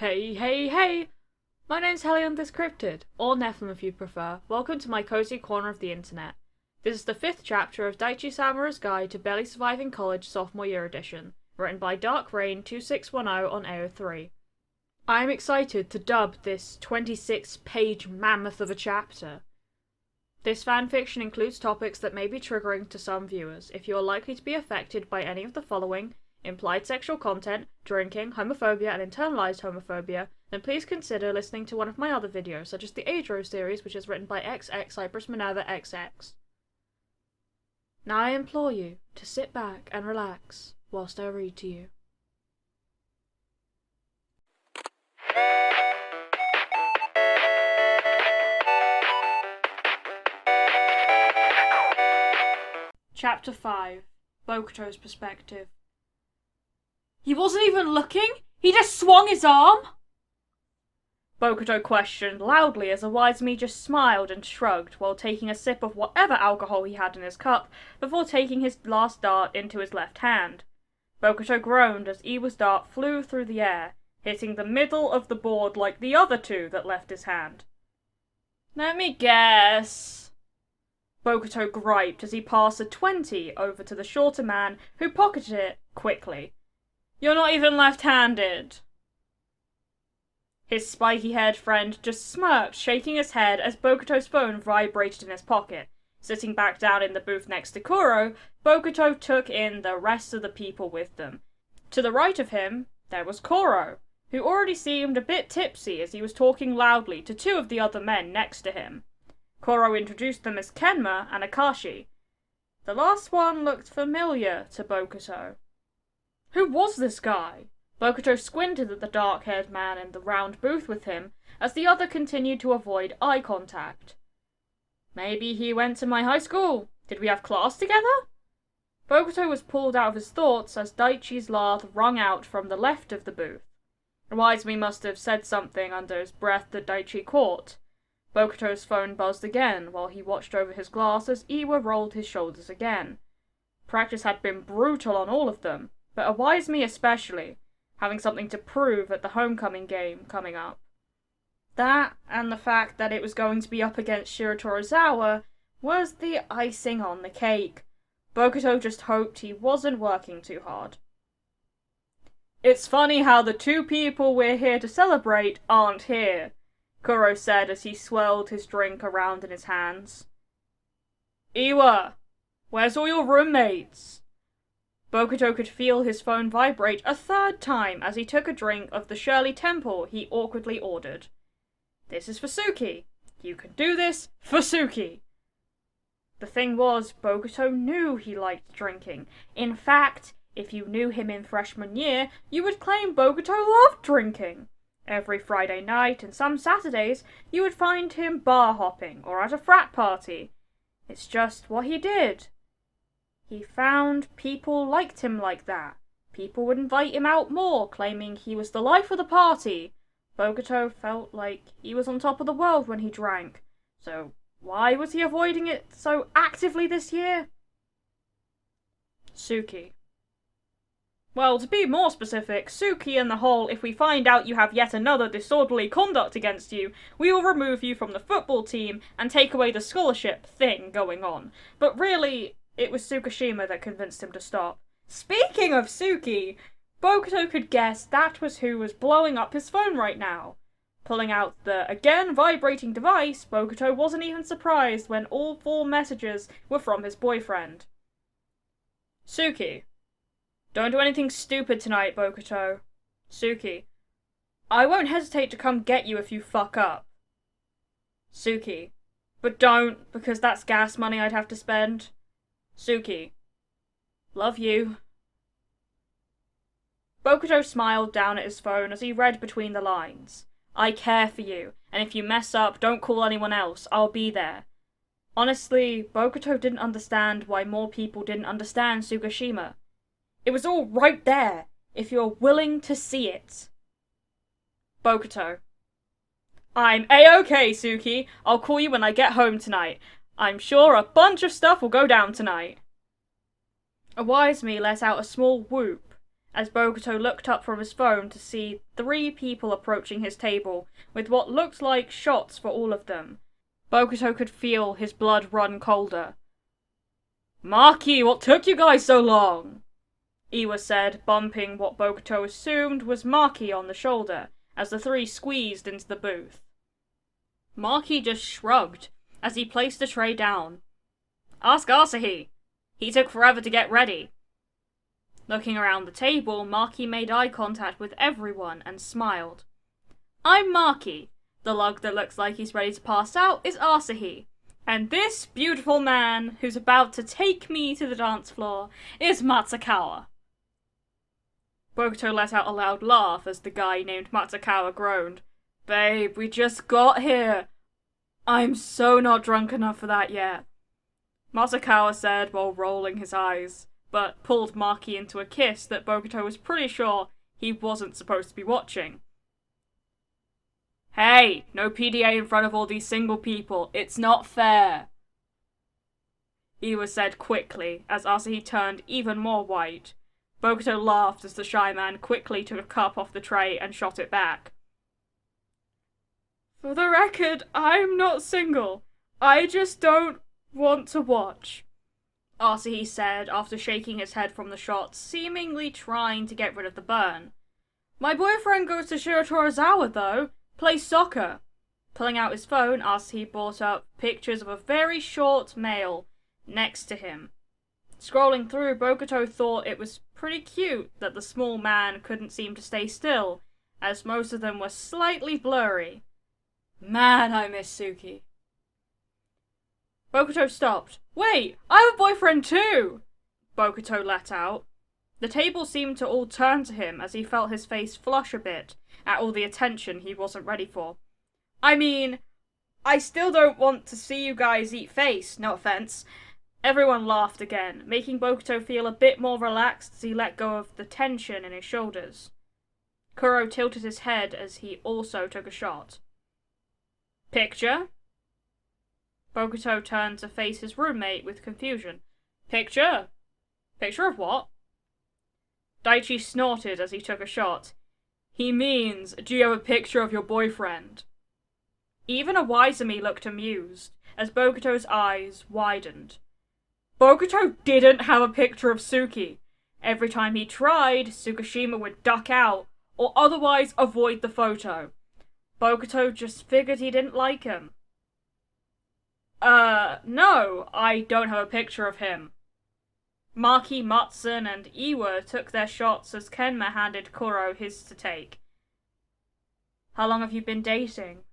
Hey, hey, hey! My name's Helion Descripted, or Nephilim if you prefer. Welcome to my cozy corner of the internet. This is the 5th chapter of Daichi Samura's Guide to Barely Surviving College Sophomore Year Edition, written by Dark Rain 2610 on AO3. I am excited to dub this 26-page mammoth of a chapter. This fanfiction includes topics that may be triggering to some viewers. If you are likely to be affected by any of the following: implied sexual content, drinking, homophobia, and internalized homophobia, then please consider listening to one of my other videos, such as the Age Rose series, which is written by XX Cypress Minerva XX. Now I implore you to sit back and relax whilst I read to you. Chapter 5. Bokuto's Perspective. He wasn't even looking? He just swung his arm? Bokuto questioned loudly as Awizumi just smiled and shrugged while taking a sip of whatever alcohol he had in his cup before taking his last dart into his left hand. Bokuto groaned as Iwa's dart flew through the air, hitting the middle of the board like the other two that left his hand. Let me guess. Bokuto griped as he passed a 20 over to the shorter man, who pocketed it quickly. You're not even left-handed. His spiky-haired friend just smirked, shaking his head as Bokuto's phone vibrated in his pocket. Sitting back down in the booth next to Kuro, Bokuto took in the rest of the people with them. To the right of him, there was Kuro, who already seemed a bit tipsy as he was talking loudly to two of the other men next to him. Kuro introduced them as Kenma and Akashi. The last one looked familiar to Bokuto. Who was this guy? Bokuto squinted at the dark-haired man in the round booth with him, as the other continued to avoid eye contact. Maybe he went to my high school. Did we have class together? Bokuto was pulled out of his thoughts as Daichi's laugh rung out from the left of the booth. Awizumi must have said something under his breath that Daichi caught. Bokuto's phone buzzed again while he watched over his glass as Iwa rolled his shoulders again. Practice had been brutal on all of them, but Awizumi especially, having something to prove at the homecoming game coming up. That, and the fact that it was going to be up against Shiratorizawa, was the icing on the cake. Bokuto just hoped he wasn't working too hard. It's funny how the two people we're here to celebrate aren't here, Kuro said as he swirled his drink around in his hands. Iwa, where's all your roommates? Bokuto could feel his phone vibrate a third time as he took a drink of the Shirley Temple he awkwardly ordered. This is for Suki. You can do this for Suki. The thing was, Bokuto knew he liked drinking. In fact, if you knew him in freshman year, you would claim Bokuto loved drinking. Every Friday night and some Saturdays, you would find him bar hopping or at a frat party. It's just what he did. He found people liked him like that. People would invite him out more, claiming he was the life of the party. Bokuto felt like he was on top of the world when he drank. So why was he avoiding it so actively this year? Suki. Well, to be more specific, Suki and the whole if we find out you have yet another disorderly conduct against you, we will remove you from the football team and take away the scholarship thing going on. But really, it was Tsukishima that convinced him to stop. Speaking of Suki, Bokuto could guess that was who was blowing up his phone right now. Pulling out the again vibrating device, Bokuto wasn't even surprised when all 4 messages were from his boyfriend. Suki. Don't do anything stupid tonight, Bokuto. Suki. I won't hesitate to come get you if you fuck up. Suki. But don't, because that's gas money I'd have to spend. Suki. Love you. Bokuto smiled down at his phone as he read between the lines. I care for you, and if you mess up, don't call anyone else. I'll be there. Honestly, Bokuto didn't understand why more people didn't understand Tsukishima. It was all right there, if you're willing to see it. Bokuto. I'm A-okay, Suki. I'll call you when I get home tonight. I'm sure a bunch of stuff will go down tonight. Awizumi let out a small whoop as Bokuto looked up from his phone to see 3 people approaching his table with what looked like shots for all of them. Bokuto could feel his blood run colder. "Maki, what took you guys so long?" Iwa said, bumping what Bokuto assumed was Maki on the shoulder, as the 3 squeezed into the booth. Maki just shrugged, as he placed the tray down. "Ask Asahi. He took forever to get ready." Looking around the table, Maki made eye contact with everyone and smiled. "I'm Maki. The lug that looks like he's ready to pass out is Asahi. And this beautiful man, who's about to take me to the dance floor, is Matsukawa." Bokuto let out a loud laugh as the guy named Matsukawa groaned. "Babe, we just got here. I'm so not drunk enough for that yet," Matsukawa said while rolling his eyes, but pulled Maki into a kiss that Bokuto was pretty sure he wasn't supposed to be watching. "Hey, no PDA in front of all these single people. It's not fair," Iwa said quickly as Asahi turned even more white. Bokuto laughed as the shy man quickly took a cup off the tray and shot it back. "For the record, I'm not single. I just don't want to watch," Asahi said after shaking his head from the shot, seemingly trying to get rid of the burn. "My boyfriend goes to Shiratorizawa though. Plays soccer." Pulling out his phone, Asahi brought up pictures of a very short male next to him. Scrolling through, Bokuto thought it was pretty cute that the small man couldn't seem to stay still, as most of them were slightly blurry. "Man, I miss Suki." Bokuto stopped. "Wait, I have a boyfriend too!" Bokuto let out. The table seemed to all turn to him as he felt his face flush a bit at all the attention he wasn't ready for. "I mean, I still don't want to see you guys eat face, no offense." Everyone laughed again, making Bokuto feel a bit more relaxed as he let go of the tension in his shoulders. Kuro tilted his head as he also took a shot. "Picture?" Bokuto turned to face his roommate with confusion. "Picture? Picture of what?" Daichi snorted as he took a shot. "He means, do you have a picture of your boyfriend?" Even Iwaizumi looked amused, as Bokuto's eyes widened. Bokuto didn't have a picture of Suki. Every time he tried, Tsukishima would duck out, or otherwise avoid the photo. Bokuto just figured he didn't like him. No, I don't have a picture of him." Maki, Matsun, and Iwa took their shots as Kenma handed Kuro his to take. "How long have you been dating?"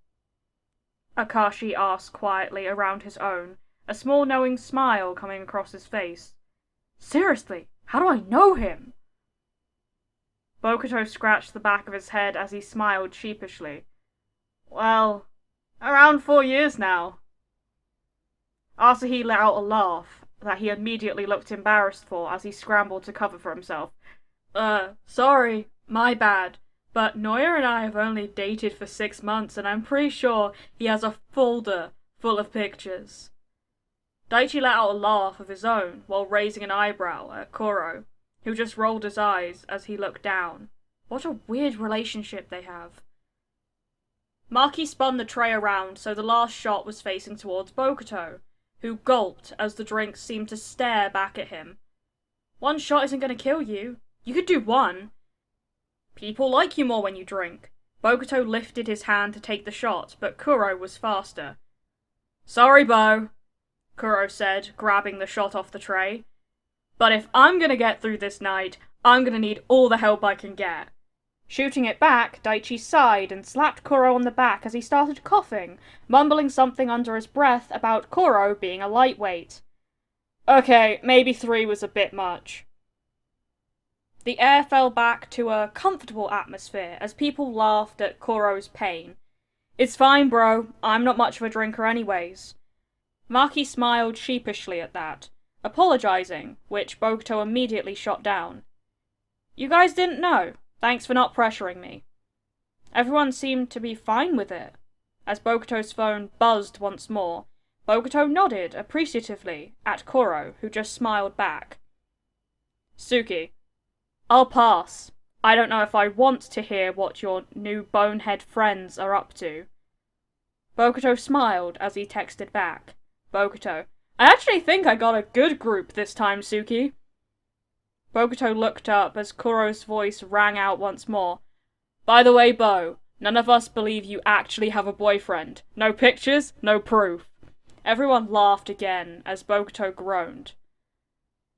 Akashi asked quietly around his own, a small knowing smile coming across his face. "Seriously, how do I know him?" Bokuto scratched the back of his head as he smiled sheepishly. "Well, around 4 years now." Asahi let out a laugh that he immediately looked embarrassed for as he scrambled to cover for himself. Sorry, my bad, but Noya and I have only dated for 6 months and I'm pretty sure he has a folder full of pictures." Daichi let out a laugh of his own while raising an eyebrow at Kuro, who just rolled his eyes as he looked down. What a weird relationship they have. Maki spun the tray around so the last shot was facing towards Bokuto, who gulped as the drink seemed to stare back at him. "One shot isn't going to kill you. You could do 1. People like you more when you drink." Bokuto lifted his hand to take the shot, but Kuro was faster. "Sorry, Bo," Kuro said, grabbing the shot off the tray. "But if I'm gonna get through this night, I'm gonna need all the help I can get." Shooting it back, Daichi sighed and slapped Kuro on the back as he started coughing, mumbling something under his breath about Kuro being a lightweight. Okay, maybe 3 was a bit much. The air fell back to a comfortable atmosphere as people laughed at Kuro's pain. "It's fine, bro. I'm not much of a drinker anyways." Maki smiled sheepishly at that, apologizing, which Bokuto immediately shot down. "You guys didn't know. Thanks for not pressuring me." Everyone seemed to be fine with it. As Bokuto's phone buzzed once more, Bokuto nodded appreciatively at Kuro, who just smiled back. "Suki, I'll pass. I don't know if I want to hear what your new bonehead friends are up to. Bokuto smiled as he texted back. Bokuto, I actually think I got a good group this time, Suki. Bokuto looked up as Kuro's voice rang out once more. By the way, Bo, none of us believe you actually have a boyfriend. No pictures, no proof. Everyone laughed again as Bokuto groaned.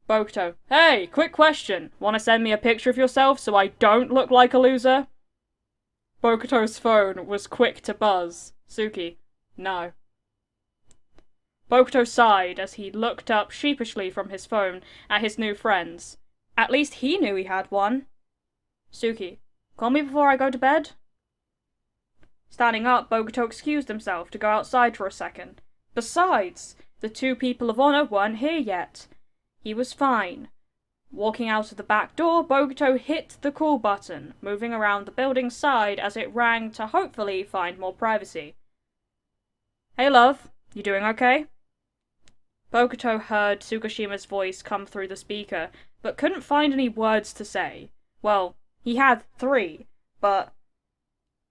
Bokuto, hey, quick question. Wanna send me a picture of yourself so I don't look like a loser? Bokuto's phone was quick to buzz. Suki, no. Bokuto sighed as he looked up sheepishly from his phone at his new friends. At least he knew he had one. Suki, call me before I go to bed? Standing up, Bokuto excused himself to go outside for a second. Besides, the two people of honor weren't here yet. He was fine. Walking out of the back door, Bokuto hit the call button, moving around the building's side as it rang to hopefully find more privacy. Hey love, you doing okay? Bokuto heard Tsukishima's voice come through the speaker, but couldn't find any words to say. Well, he had 3, but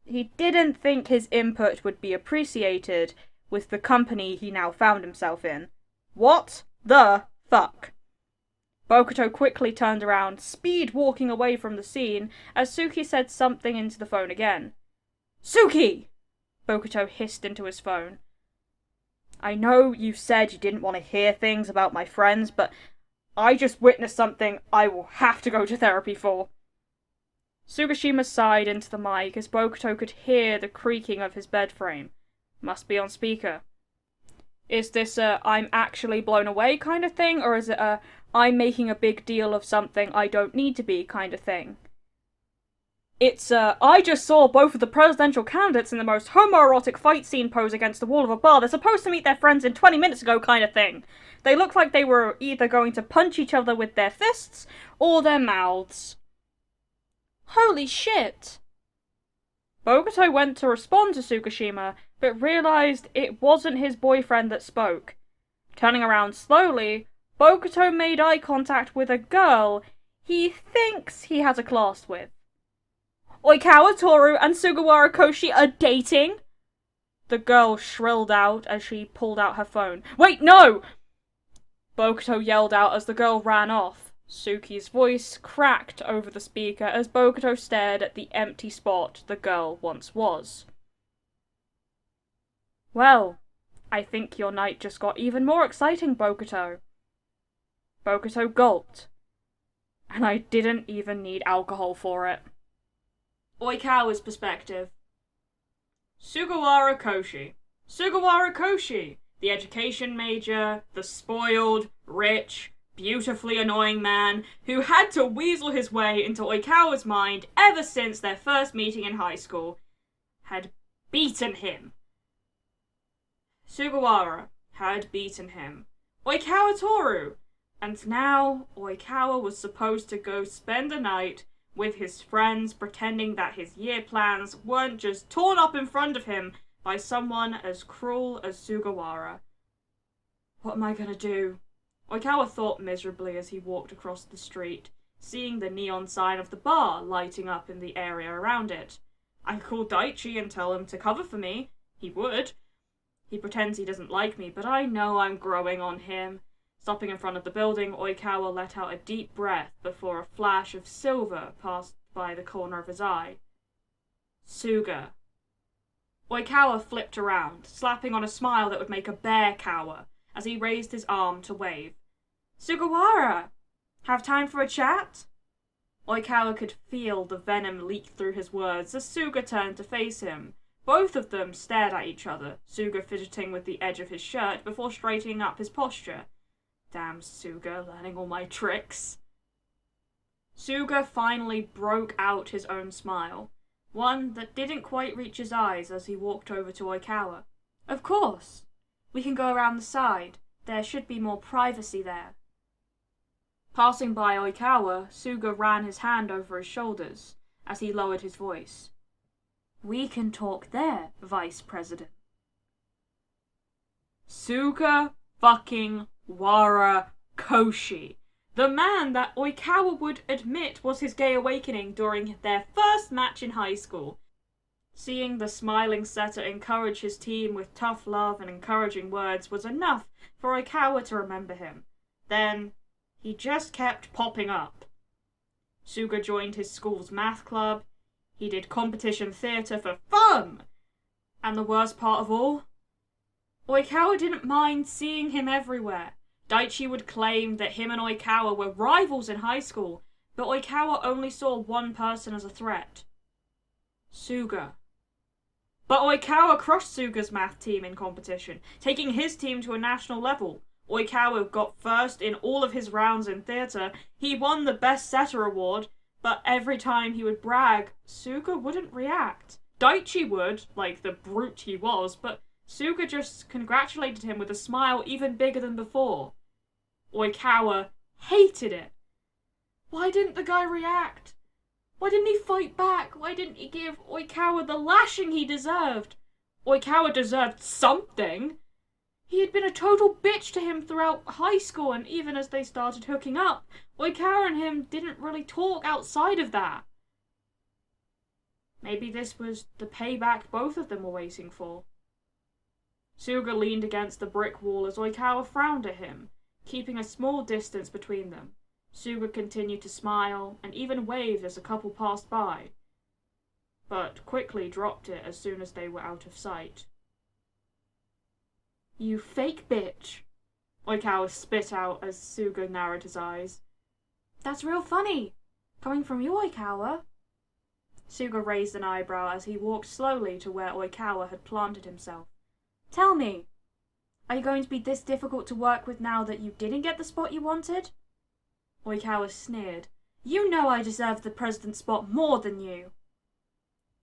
he didn't think his input would be appreciated with the company he now found himself in. What the fuck? Bokuto quickly turned around, speed walking away from the scene, as Suki said something into the phone again. Suki! Bokuto hissed into his phone. I know you said you didn't want to hear things about my friends, but I just witnessed something I will have to go to therapy for. Tsukishima sighed into the mic as Bokuto could hear the creaking of his bed frame. Must be on speaker. Is this a I'm actually blown away kind of thing, or is it a I'm making a big deal of something I don't need to be kind of thing? It's I just saw both of the presidential candidates in the most homoerotic fight scene pose against the wall of a bar. They're supposed to meet their friends in 20 minutes ago kind of thing. They look like they were either going to punch each other with their fists or their mouths. Holy shit! Bokuto went to respond to Tsukishima, but realized it wasn't his boyfriend that spoke. Turning around slowly, Bokuto made eye contact with a girl he thinks he has a class with. Oikawa Toru and Sugawara Koshi are dating? The girl shrilled out as she pulled out her phone. Wait, no! Bokuto yelled out as the girl ran off. Suki's voice cracked over the speaker as Bokuto stared at the empty spot the girl once was. Well, I think your night just got even more exciting, Bokuto. Bokuto gulped. And I didn't even need alcohol for it. Oikawa's perspective. Sugawara Koshi. Sugawara Koshi, the education major, the spoiled, rich, beautifully annoying man who had to weasel his way into Oikawa's mind ever since their first meeting in high school, had beaten him. Sugawara had beaten him. Oikawa Toru! And now Oikawa was supposed to go spend the night with his friends, pretending that his year plans weren't just torn up in front of him by someone as cruel as Sugawara. What am I gonna do? Oikawa thought miserably as he walked across the street, seeing the neon sign of the bar lighting up in the area around it. I could call Daichi and tell him to cover for me. He would. He pretends he doesn't like me, but I know I'm growing on him. Stopping in front of the building, Oikawa let out a deep breath before a flash of silver passed by the corner of his eye. Suga. Oikawa flipped around, slapping on a smile that would make a bear cower, as he raised his arm to wave. Sugawara! Have time for a chat? Oikawa could feel the venom leak through his words as Suga turned to face him. Both of them stared at each other, Suga fidgeting with the edge of his shirt before straightening up his posture. Damn Suga, learning all my tricks. Suga finally broke out his own smile, one that didn't quite reach his eyes as he walked over to Oikawa. Of course. We can go around the side. There should be more privacy there. Passing by Oikawa, Suga ran his hand over his shoulders as he lowered his voice. We can talk there, Vice President. Suga fucking Wara Koshi, The man that Oikawa would admit was his gay awakening during their first match in high school. Seeing the smiling setter encourage his team with tough love and encouraging words was enough for Oikawa to remember him. Then, he just kept popping up. Suga joined his school's math club. He did competition theatre for fun! And the worst part of all? Oikawa didn't mind seeing him everywhere. Daichi would claim that him and Oikawa were rivals in high school, but Oikawa only saw one person as a threat. Suga. But Oikawa crushed Suga's math team in competition, taking his team to a national level. Oikawa got first in all of his rounds in theatre. He won the Best Setter award, but every time he would brag, Suga wouldn't react. Daichi would, like the brute he was, but Suga just congratulated him with a smile even bigger than before. Oikawa hated it. Why didn't the guy react? Why didn't he fight back? Why didn't he give Oikawa the lashing he deserved? Oikawa deserved something. He had been a total bitch to him throughout high school, and even as they started hooking up, Oikawa and him didn't really talk outside of that. Maybe this was the payback both of them were waiting for. Suga leaned against the brick wall as Oikawa frowned at him, keeping a small distance between them. Suga continued to smile, and even waved as a couple passed by, but quickly dropped it as soon as they were out of sight. "You fake bitch," Oikawa spit out as Suga narrowed his eyes. "That's real funny, coming from you, Oikawa." Suga raised an eyebrow as he walked slowly to where Oikawa had planted himself. "Tell me, are you going to be this difficult to work with now that you didn't get the spot you wanted?" Oikawa sneered. "You know I deserve the president's spot more than you."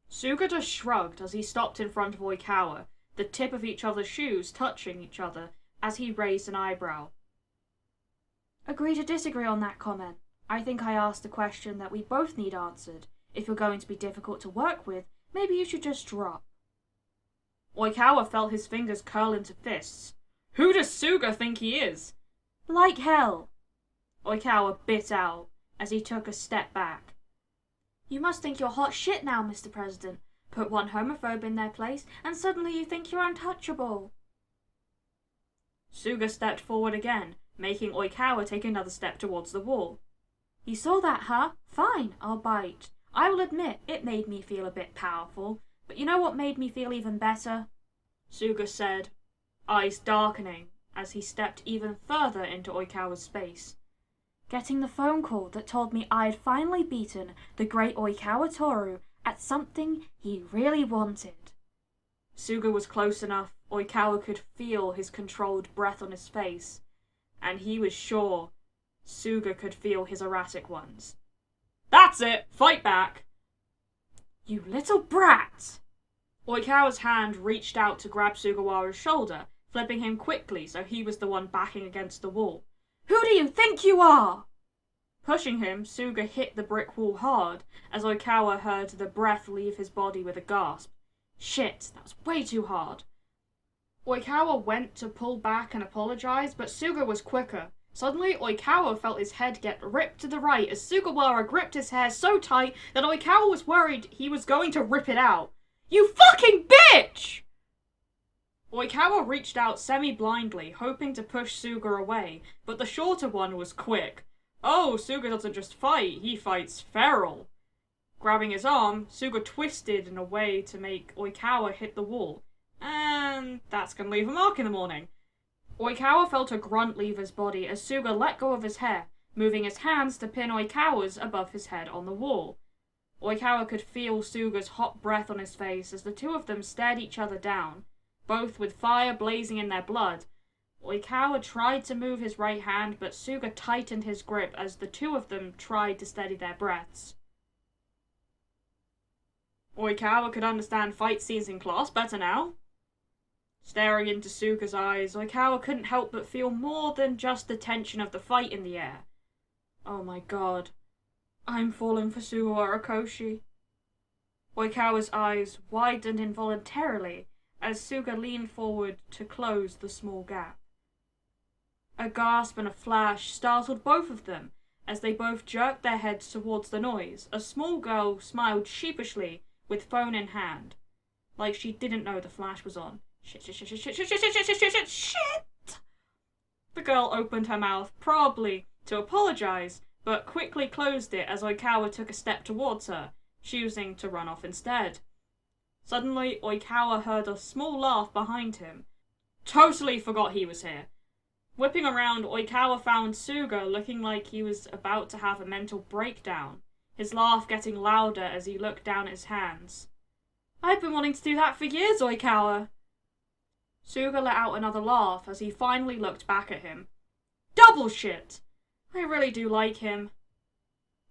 Suga just shrugged as he stopped in front of Oikawa, the tip of each other's shoes touching each other, as he raised an eyebrow. "Agree to disagree on that comment. I think I asked a question that we both need answered. If you're going to be difficult to work with, maybe you should just drop." Oikawa felt his fingers curl into fists. Who does Suga think he is? "Like hell," Oikawa bit out as he took a step back. "You must think you're hot shit now, Mr. President. Put one homophobe in their place, and suddenly you think you're untouchable." Suga stepped forward again, making Oikawa take another step towards the wall. "You saw that, huh? Fine, I'll bite. I will admit, it made me feel a bit powerful, but you know what made me feel even better?" Suga said, eyes darkening as he stepped even further into Oikawa's space. "Getting the phone call that told me I had finally beaten the great Oikawa Toru at something he really wanted." Suga was close enough Oikawa could feel his controlled breath on his face, and he was sure Suga could feel his erratic ones. "That's it! Fight back!" "You little brat!" Oikawa's hand reached out to grab Sugawara's shoulder, flipping him quickly so he was the one backing against the wall. "Who do you think you are?" Pushing him, Suga hit the brick wall hard, as Oikawa heard the breath leave his body with a gasp. Shit, that was way too hard. Oikawa went to pull back and apologize, but Suga was quicker. Suddenly, Oikawa felt his head get ripped to the right as Sugawara gripped his hair so tight that Oikawa was worried he was going to rip it out. "You fucking bitch!" Oikawa reached out semi-blindly, hoping to push Suga away, but the shorter one was quick. Oh, Suga doesn't just fight, he fights feral. Grabbing his arm, Suga twisted in a way to make Oikawa hit the wall. And that's gonna leave a mark in the morning. Oikawa felt a grunt leave his body as Suga let go of his hair, moving his hands to pin Oikawa's above his head on the wall. Oikawa could feel Suga's hot breath on his face as the two of them stared each other down, both with fire blazing in their blood. Oikawa tried to move his right hand, but Suga tightened his grip as the two of them tried to steady their breaths. Oikawa could understand fight scenes in class better now. Staring into Suga's eyes, Oikawa couldn't help but feel more than just the tension of the fight in the air. Oh my god. I'm falling for Sugawara Koshi. Oikawa's eyes widened involuntarily as Suga leaned forward to close the small gap. A gasp and a flash startled both of them as they both jerked their heads towards the noise. A small girl smiled sheepishly with phone in hand, like she didn't know the flash was on. Shit. The girl opened her mouth, probably to apologize, but quickly closed it as Oikawa took a step towards her, choosing to run off instead. Suddenly, Oikawa heard a small laugh behind him. Totally forgot he was here. Whipping around, Oikawa found Suga looking like he was about to have a mental breakdown, his laugh getting louder as he looked down at his hands. I've been wanting to do that for years, Oikawa. Suga let out another laugh as he finally looked back at him. Double shit! I really do like him.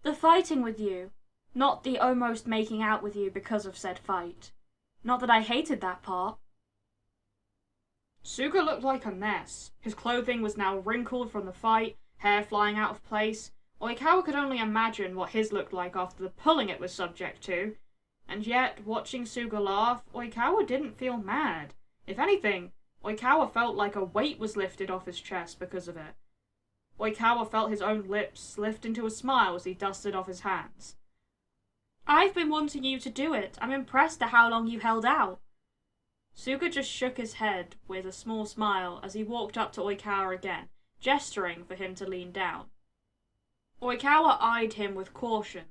The fighting with you, not the almost making out with you because of said fight. Not that I hated that part. Suga looked like a mess. His clothing was now wrinkled from the fight, hair flying out of place. Oikawa could only imagine what his looked like after the pulling it was subject to. And yet, watching Suga laugh, Oikawa didn't feel mad. If anything, Oikawa felt like a weight was lifted off his chest because of it. Oikawa felt his own lips lift into a smile as he dusted off his hands. I've been wanting you to do it. I'm impressed at how long you held out. Suga just shook his head with a small smile as he walked up to Oikawa again, gesturing for him to lean down. Oikawa eyed him with caution,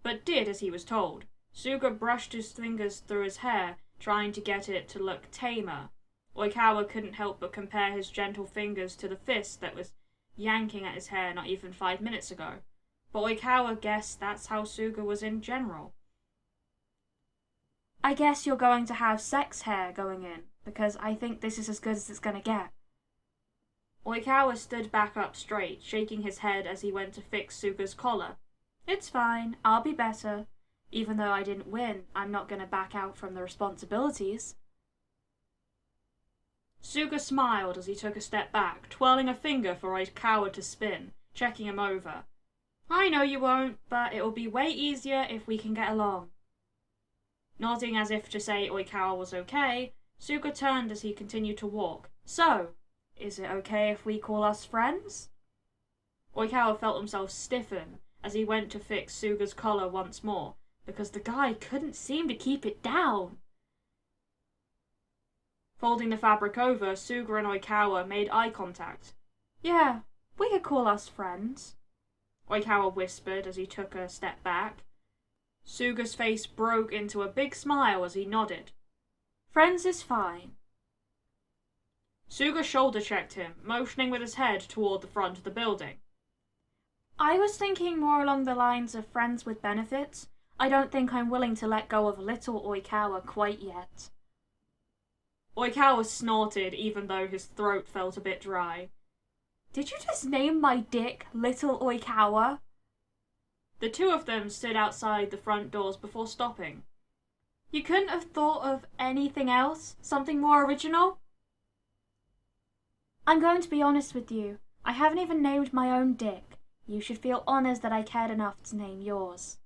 but did as he was told. Suga brushed his fingers through his hair, trying to get it to look tamer. Oikawa couldn't help but compare his gentle fingers to the fist that was yanking at his hair not even 5 minutes ago. But Oikawa guessed that's how Suga was in general. I guess you're going to have sex hair going in, because I think this is as good as it's gonna get. Oikawa stood back up straight, shaking his head as he went to fix Suga's collar. It's fine, I'll be better. Even though I didn't win, I'm not gonna back out from the responsibilities. Suga smiled as he took a step back, twirling a finger for Oikawa to spin, checking him over. I know you won't, but it'll be way easier if we can get along. Nodding as if to say Oikawa was okay, Suga turned as he continued to walk. So, is it okay if we call us friends? Oikawa felt himself stiffen as he went to fix Suga's collar once more, because the guy couldn't seem to keep it down. Folding the fabric over, Suga and Oikawa made eye contact. Yeah, we could call us friends, Oikawa whispered as he took a step back. Suga's face broke into a big smile as he nodded. Friends is fine. Suga shoulder-checked him, motioning with his head toward the front of the building. I was thinking more along the lines of friends with benefits. I don't think I'm willing to let go of little Oikawa quite yet. Oikawa snorted even though his throat felt a bit dry. Did you just name my dick Little Oikawa? The two of them stood outside the front doors before stopping. You couldn't have thought of anything else? Something more original? I'm going to be honest with you. I haven't even named my own dick. You should feel honoured that I cared enough to name yours.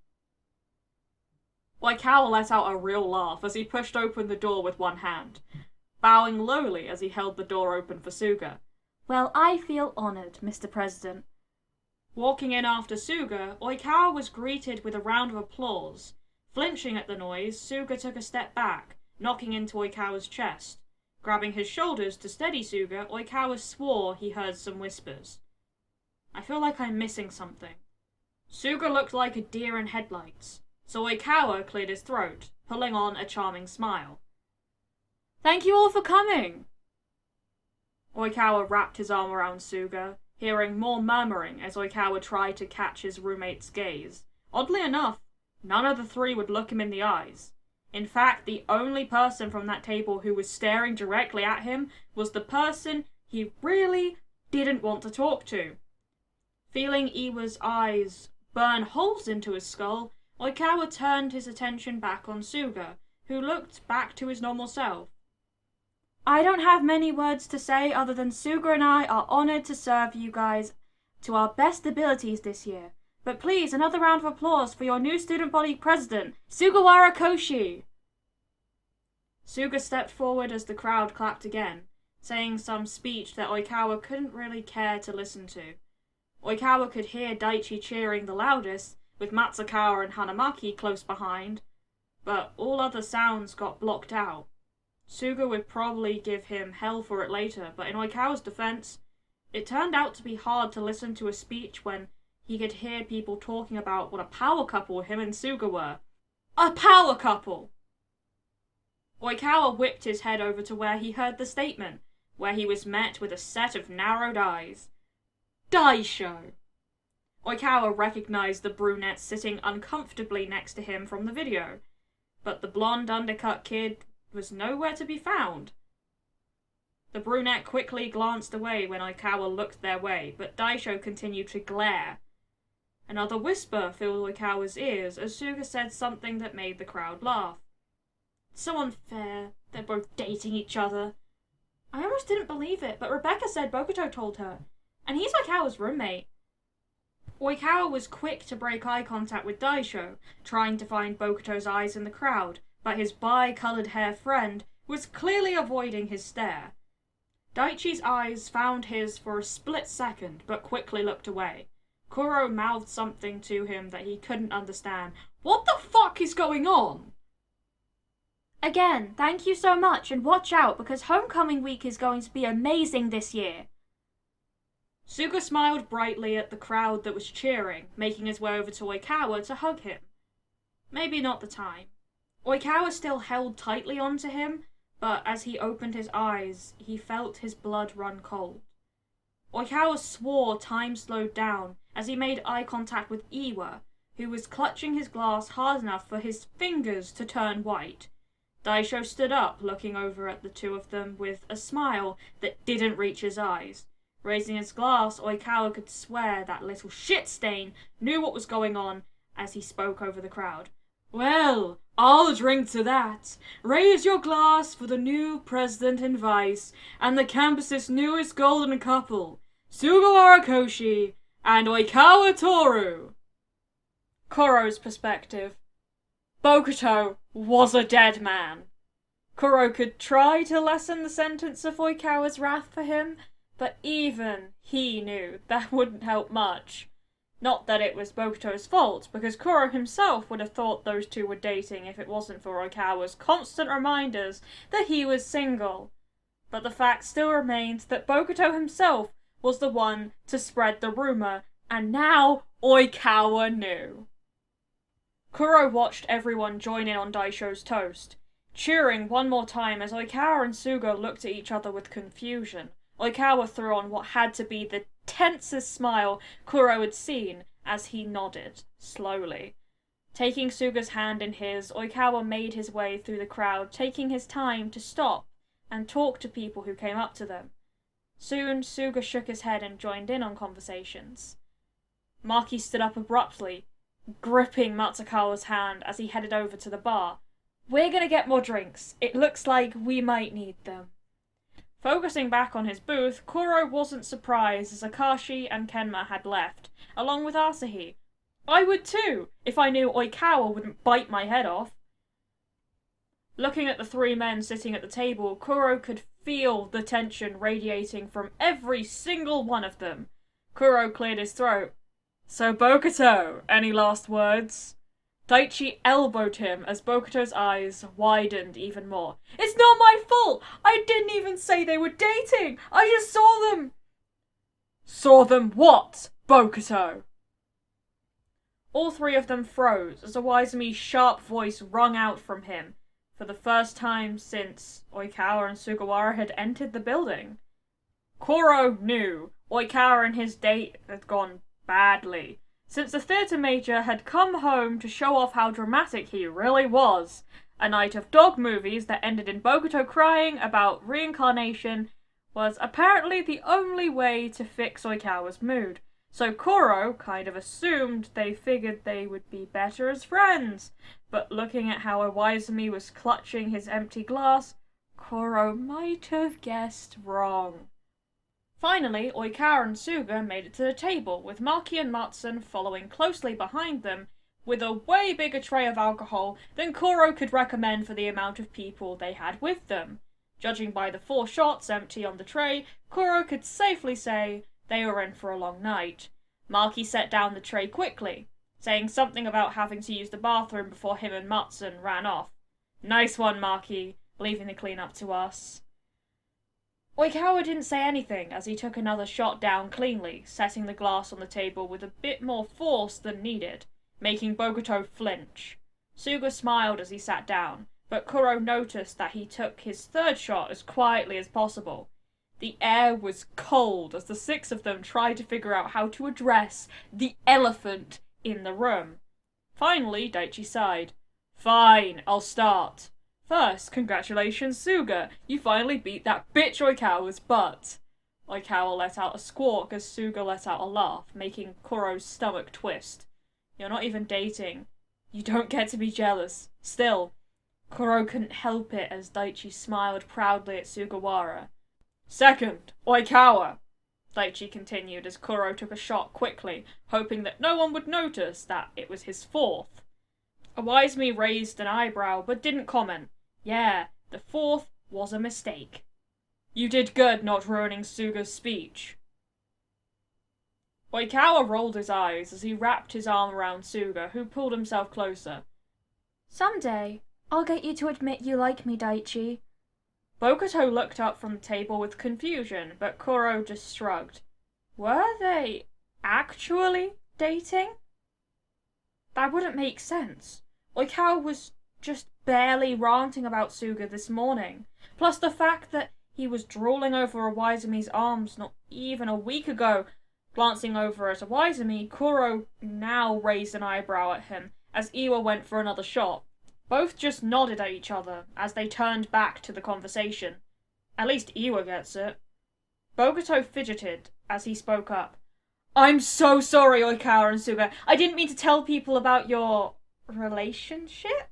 Oikawa let out a real laugh as he pushed open the door with one hand, bowing lowly as he held the door open for Suga. Well, I feel honoured, Mr. President. Walking in after Suga, Oikawa was greeted with a round of applause. Flinching at the noise, Suga took a step back, knocking into Oikawa's chest. Grabbing his shoulders to steady Suga, Oikawa swore he heard some whispers. I feel like I'm missing something. Suga looked like a deer in headlights, so Oikawa cleared his throat, pulling on a charming smile. Thank you all for coming! Oikawa wrapped his arm around Suga, hearing more murmuring as Oikawa tried to catch his roommate's gaze. Oddly enough, none of the three would look him in the eyes. In fact, the only person from that table who was staring directly at him was the person he really didn't want to talk to. Feeling Iwa's eyes burn holes into his skull, Oikawa turned his attention back on Suga, who looked back to his normal self. I don't have many words to say other than Suga and I are honoured to serve you guys to our best abilities this year. But please, another round of applause for your new student body president, Sugawara Koshi! Suga stepped forward as the crowd clapped again. saying some speech that Oikawa couldn't really care to listen to. Oikawa could hear Daichi cheering the loudest, with Matsukawa and Hanamaki close behind, but all other sounds got blocked out. Suga would probably give him hell for it later, but in Oikawa's defense, it turned out to be hard to listen to a speech when he could hear people talking about what a power couple him and Suga were. A power couple! Oikawa whipped his head over to where he heard the statement, where he was met with a set of narrowed eyes. Daisho! Oikawa recognized the brunette sitting uncomfortably next to him from the video, but the blonde undercut kid was nowhere to be found. The brunette quickly glanced away when Oikawa looked their way, but Daisho continued to glare. Another whisper filled Oikawa's ears as Suga said something that made the crowd laugh. It's so unfair. They're both dating each other. I almost didn't believe it, but Rebecca said Bokuto told her. And he's Oikawa's roommate. Oikawa was quick to break eye contact with Daisho, trying to find Bokuto's eyes in the crowd, but his bi-coloured hair friend was clearly avoiding his stare. Daichi's eyes found his for a split second, but quickly looked away. Kuro mouthed something to him that he couldn't understand. What the fuck is going on? Again, thank you so much, and watch out because homecoming week is going to be amazing this year. Suga smiled brightly at the crowd that was cheering, making his way over to Oikawa to hug him. Maybe not the time. Oikawa still held tightly onto him, but as he opened his eyes, he felt his blood run cold. Oikawa swore time slowed down as he made eye contact with Iwa, who was clutching his glass hard enough for his fingers to turn white. Daisho stood up, looking over at the two of them with a smile that didn't reach his eyes. Raising his glass, Oikawa could swear that little shit stain knew what was going on as he spoke over the crowd. Well, I'll drink to that. Raise your glass for the new president and vice, and the campus's newest golden couple, Sugawara Koshi and Oikawa Toru. Kuro's perspective. Bokuto was a dead man. Kuro could try to lessen the sentence of Oikawa's wrath for him, but even he knew that wouldn't help much. Not that it was Bokuto's fault, because Kuro himself would have thought those two were dating if it wasn't for Oikawa's constant reminders that he was single. But the fact still remains that Bokuto himself was the one to spread the rumor, and now Oikawa knew. Kuro watched everyone join in on Daisho's toast, cheering one more time as Oikawa and Suga looked at each other with confusion. Oikawa threw on what had to be the tensest smile Kuro had seen as he nodded, slowly. Taking Suga's hand in his, Oikawa made his way through the crowd, taking his time to stop and talk to people who came up to them. Soon, Suga shook his head and joined in on conversations. Maki stood up abruptly, gripping Matsukawa's hand as he headed over to the bar. We're gonna get more drinks. It looks like we might need them. Focusing back on his booth, Kuro wasn't surprised as Akashi and Kenma had left, along with Asahi. I would too, if I knew Oikawa wouldn't bite my head off. Looking at the three men sitting at the table, Kuro could feel the tension radiating from every single one of them. Kuro cleared his throat. So Bokuto, any last words? Daichi elbowed him as Bokuto's eyes widened even more. It's not my fault! I didn't even say they were dating! I just saw them! Saw them what, Bokuto? All three of them froze as Iwaisumi's sharp voice rung out from him, for the first time since Oikawa and Sugawara had entered the building. Kuro knew Oikawa and his date had gone badly, since the theatre major had come home to show off how dramatic he really was. A night of dog movies that ended in Bokuto crying about reincarnation was apparently the only way to fix Oikawa's mood. So Kuro kind of assumed they figured they would be better as friends. But looking at how Iwaizumi was clutching his empty glass, Kuro might have guessed wrong. Finally, Oikawa and Suga made it to the table, with Maki and Matsun following closely behind them, with a way bigger tray of alcohol than Kuro could recommend for the amount of people they had with them. Judging by the 4 shots empty on the tray, Kuro could safely say they were in for a long night. Maki set down the tray quickly, saying something about having to use the bathroom before him and Matsun ran off. Nice one, Maki, leaving the cleanup to us. Oikawa didn't say anything as he took another shot down cleanly, setting the glass on the table with a bit more force than needed, making Bokuto flinch. Suga smiled as he sat down, but Kuro noticed that he took his 3rd shot as quietly as possible. The air was cold as the 6 of them tried to figure out how to address the elephant in the room. Finally, Daichi sighed. Fine, I'll start. First, congratulations, Suga. You finally beat that bitch Oikawa's butt. Oikawa let out a squawk as Suga let out a laugh, making Kuro's stomach twist. You're not even dating. You don't get to be jealous. Still, Kuro couldn't help it as Daichi smiled proudly at Sugawara. Second, Oikawa, Daichi continued as Kuro took a shot quickly, hoping that no one would notice that it was his 4th. Iwaizumi raised an eyebrow but didn't comment. Yeah, the 4th was a mistake. You did good not ruining Suga's speech. Oikawa rolled his eyes as he wrapped his arm around Suga, who pulled himself closer. Someday, I'll get you to admit you like me, Daichi. Bokuto looked up from the table with confusion, but Kuro just shrugged. Were they actually dating? That wouldn't make sense. Oikawa was just barely ranting about Suga this morning. Plus the fact that he was drooling over Iwaizumi's arms not even a week ago. Glancing over at Iwaizumi, Kuro now raised an eyebrow at him as Iwa went for another shot. Both just nodded at each other as they turned back to the conversation. At least Iwa gets it. Bokuto fidgeted as he spoke up. I'm so sorry, Oikawa and Suga. I didn't mean to tell people about your relationship?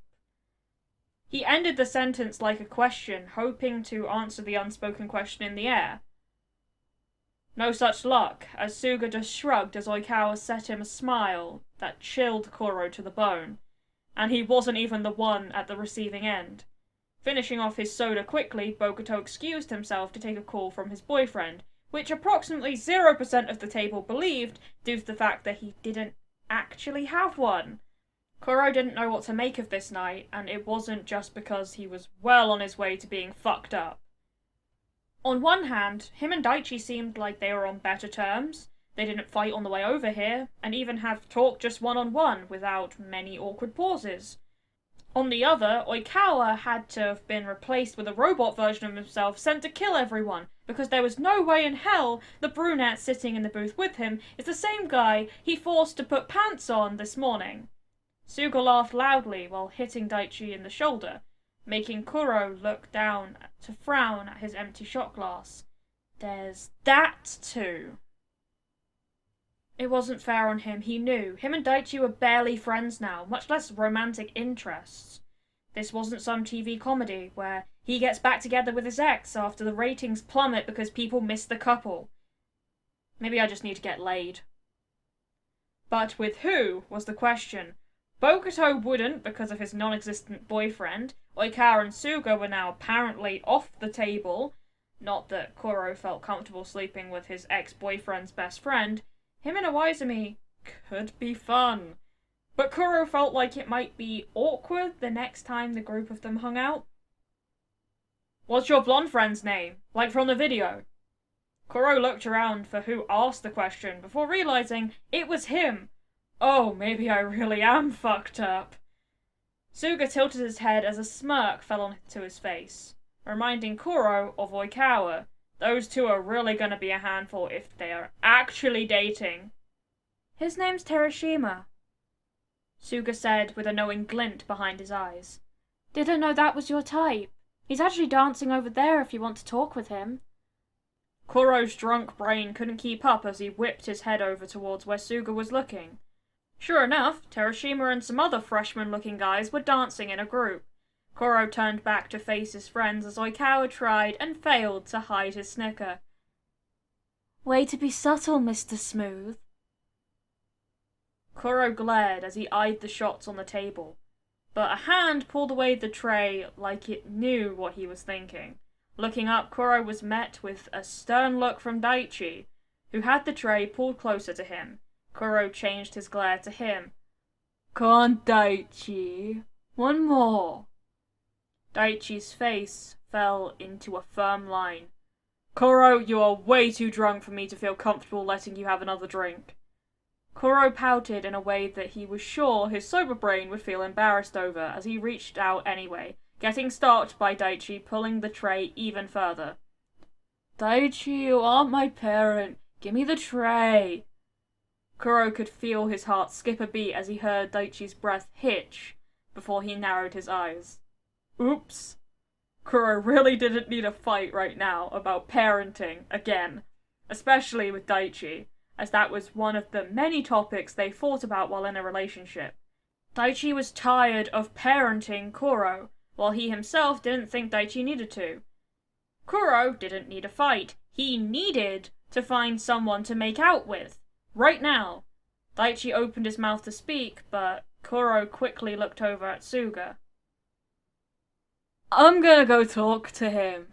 He ended the sentence like a question, hoping to answer the unspoken question in the air. No such luck, as Suga just shrugged as Oikawa set him a smile that chilled Kuro to the bone. And he wasn't even the one at the receiving end. Finishing off his soda quickly, Bokuto excused himself to take a call from his boyfriend, which approximately 0% of the table believed due to the fact that he didn't actually have one. Kuro didn't know what to make of this night, and it wasn't just because he was well on his way to being fucked up. On one hand, him and Daichi seemed like they were on better terms. They didn't fight on the way over here, and even have talked just one-on-one without many awkward pauses. On the other, Oikawa had to have been replaced with a robot version of himself sent to kill everyone, because there was no way in hell the brunette sitting in the booth with him is the same guy he forced to put pants on this morning. Suga laughed loudly while hitting Daichi in the shoulder, making Kuro look down to frown at his empty shot glass. There's that too. It wasn't fair on him, he knew. Him and Daichi were barely friends now, much less romantic interests. This wasn't some TV comedy where he gets back together with his ex after the ratings plummet because people miss the couple. Maybe I just need to get laid. But with who was the question. Bokuto wouldn't because of his non-existent boyfriend. Oikawa and Suga were now apparently off the table. Not that Kuro felt comfortable sleeping with his ex-boyfriend's best friend. Him and Iwaizumi could be fun. But Kuro felt like it might be awkward the next time the group of them hung out. What's your blonde friend's name? Like from the video? Kuro looked around for who asked the question before realizing it was him. Oh, maybe I really am fucked up. Suga tilted his head as a smirk fell onto his face, reminding Kuro of Oikawa. Those two are really gonna be a handful if they are actually dating. His name's Terashima, Suga said with a knowing glint behind his eyes. Didn't know that was your type. He's actually dancing over there if you want to talk with him. Kuro's drunk brain couldn't keep up as he whipped his head over towards where Suga was looking. Sure enough, Terashima and some other freshman-looking guys were dancing in a group. Kuro turned back to face his friends as Oikawa tried and failed to hide his snicker. Way to be subtle, Mr. Smooth. Kuro glared as he eyed the shots on the table, but a hand pulled away the tray like it knew what he was thinking. Looking up, Kuro was met with a stern look from Daichi, who had the tray pulled closer to him. Kuro changed his glare to him. "Come on, Daichi. One more." Daichi's face fell into a firm line. "Kuro, you are way too drunk for me to feel comfortable letting you have another drink." Kuro pouted in a way that he was sure his sober brain would feel embarrassed over as he reached out anyway, getting stopped by Daichi pulling the tray even further. "Daichi, you aren't my parent. Give me the tray." Kuro could feel his heart skip a beat as he heard Daichi's breath hitch before he narrowed his eyes. Oops. Kuro really didn't need a fight right now about parenting again, especially with Daichi, as that was one of the many topics they fought about while in a relationship. Daichi was tired of parenting Kuro, while he himself didn't think Daichi needed to. Kuro didn't need a fight. He needed to find someone to make out with. Right now. Daichi opened his mouth to speak, but Kuro quickly looked over at Suga. "I'm gonna go talk to him."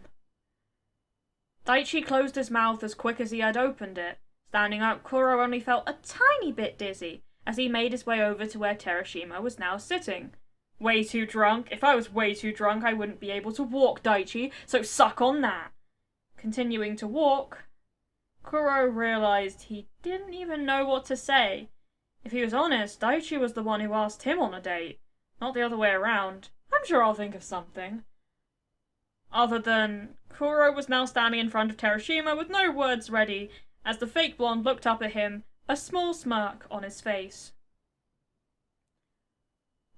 Daichi closed his mouth as quick as he had opened it. Standing up, Kuro only felt a tiny bit dizzy as he made his way over to where Terashima was now sitting. Way too drunk. If I was way too drunk, I wouldn't be able to walk, Daichi, so suck on that. Continuing to walk, Kuro realized he didn't even know what to say. If he was honest, Daichi was the one who asked him on a date, not the other way around. I'm sure I'll think of something. Other than, Kuro was now standing in front of Terashima with no words ready, as the fake blonde looked up at him, a small smirk on his face.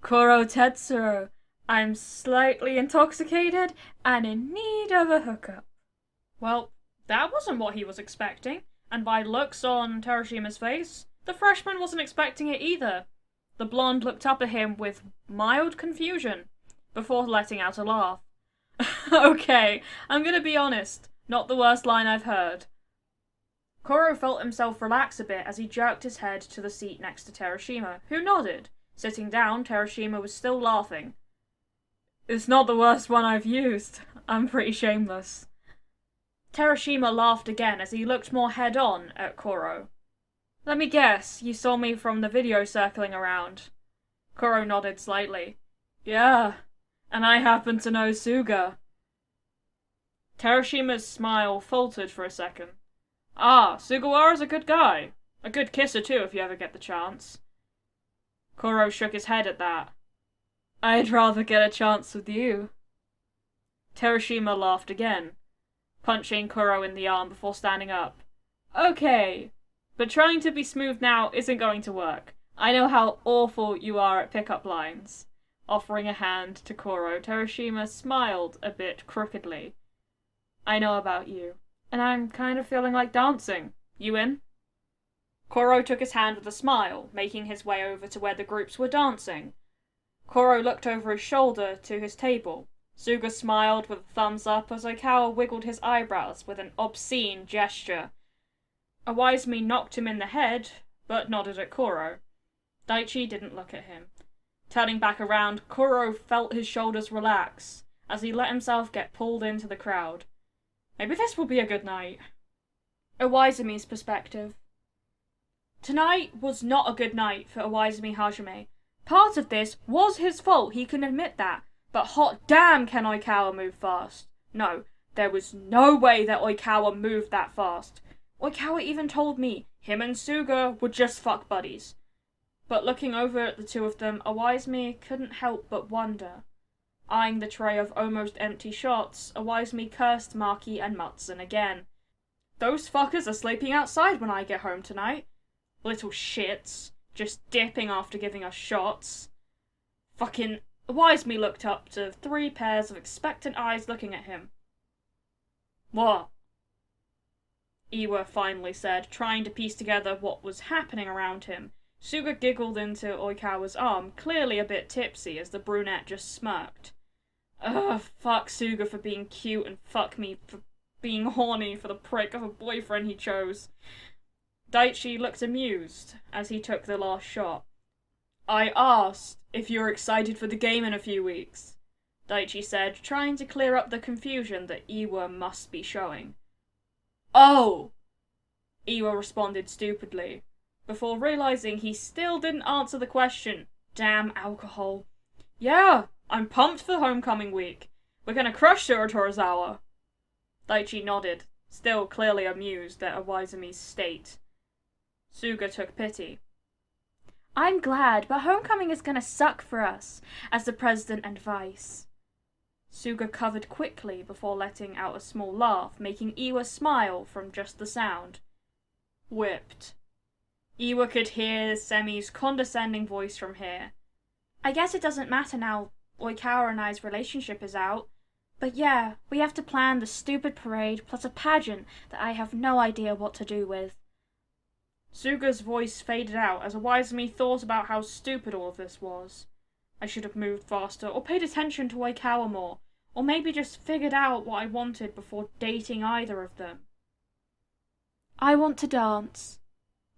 "Kuro Tetsuro, I'm slightly intoxicated and in need of a hookup." Well, that wasn't what he was expecting, and by looks on Terashima's face, the freshman wasn't expecting it either. The blonde looked up at him with mild confusion, before letting out a laugh. Okay, I'm gonna be honest, not the worst line I've heard. Kuro felt himself relax a bit as he jerked his head to the seat next to Terashima, who nodded. Sitting down, Terashima was still laughing. "It's not the worst one I've used. I'm pretty shameless." Terashima laughed again as he looked more head-on at Kuro. "Let me guess, you saw me from the video circling around." Kuro nodded slightly. "Yeah, and I happen to know Suga." Terashima's smile faltered for a second. "Ah, Sugawara's a good guy. A good kisser too, if you ever get the chance." Kuro shook his head at that. "I'd rather get a chance with you." Terashima laughed again, punching Kuro in the arm before standing up. "Okay, but trying to be smooth now isn't going to work. I know how awful you are at pickup lines." Offering a hand to Kuro, Terashima smiled a bit crookedly. "I know about you, and I'm kind of feeling like dancing. You in?" Kuro took his hand with a smile, making his way over to where the groups were dancing. Kuro looked over his shoulder to his table. Suga smiled with a thumbs up as Oikawa wiggled his eyebrows with an obscene gesture. Iwaizumi knocked him in the head, but nodded at Kuro. Daichi didn't look at him. Turning back around, Kuro felt his shoulders relax as he let himself get pulled into the crowd. Maybe this will be a good night. Iwaizumi's perspective. Tonight was not a good night for Iwaizumi Hajime. Part of this was his fault, he can admit that, but hot damn can Oikawa move fast. No, there was no way that Oikawa moved that fast. Oikawa even told me him and Suga were just fuck buddies. But looking over at the two of them, Iwaizumi couldn't help but wonder. Eyeing the tray of almost empty shots, Iwaizumi cursed Maki and Mutsun again. "Those fuckers are sleeping outside when I get home tonight. Little shits. Just dipping after giving us shots." Fucking... Iwaizumi looked up to 3 pairs of expectant eyes looking at him. "What?" Iwa finally said, trying to piece together what was happening around him. Suga giggled into Oikawa's arm, clearly a bit tipsy, as the brunette just smirked. Ugh, fuck Suga for being cute and fuck me for being horny for the prick of a boyfriend he chose. Daichi looked amused as he took the last shot. "I asked if you're excited for the game in a few weeks." Daichi said, trying to clear up the confusion that Iwa must be showing. Oh! Iwa responded stupidly, before realizing he still didn't answer the question. Damn alcohol. Yeah, I'm pumped for homecoming week. We're gonna crush Torizawa. Daichi nodded, still clearly amused at Iwaisumi's state. Suga took pity. I'm glad, but homecoming is gonna suck for us, as the president and vice. Suga covered quickly before letting out a small laugh, making Iwa smile from just the sound. Whipped. Iwa could hear Semi's condescending voice from here. I guess it doesn't matter now Oikawa and I's relationship is out. But yeah, we have to plan the stupid parade plus a pageant that I have no idea what to do with. Suga's voice faded out as Iwaisumi thought about how stupid all of this was. I should have moved faster, or paid attention to Oikawa more, or maybe just figured out what I wanted before dating either of them. I want to dance,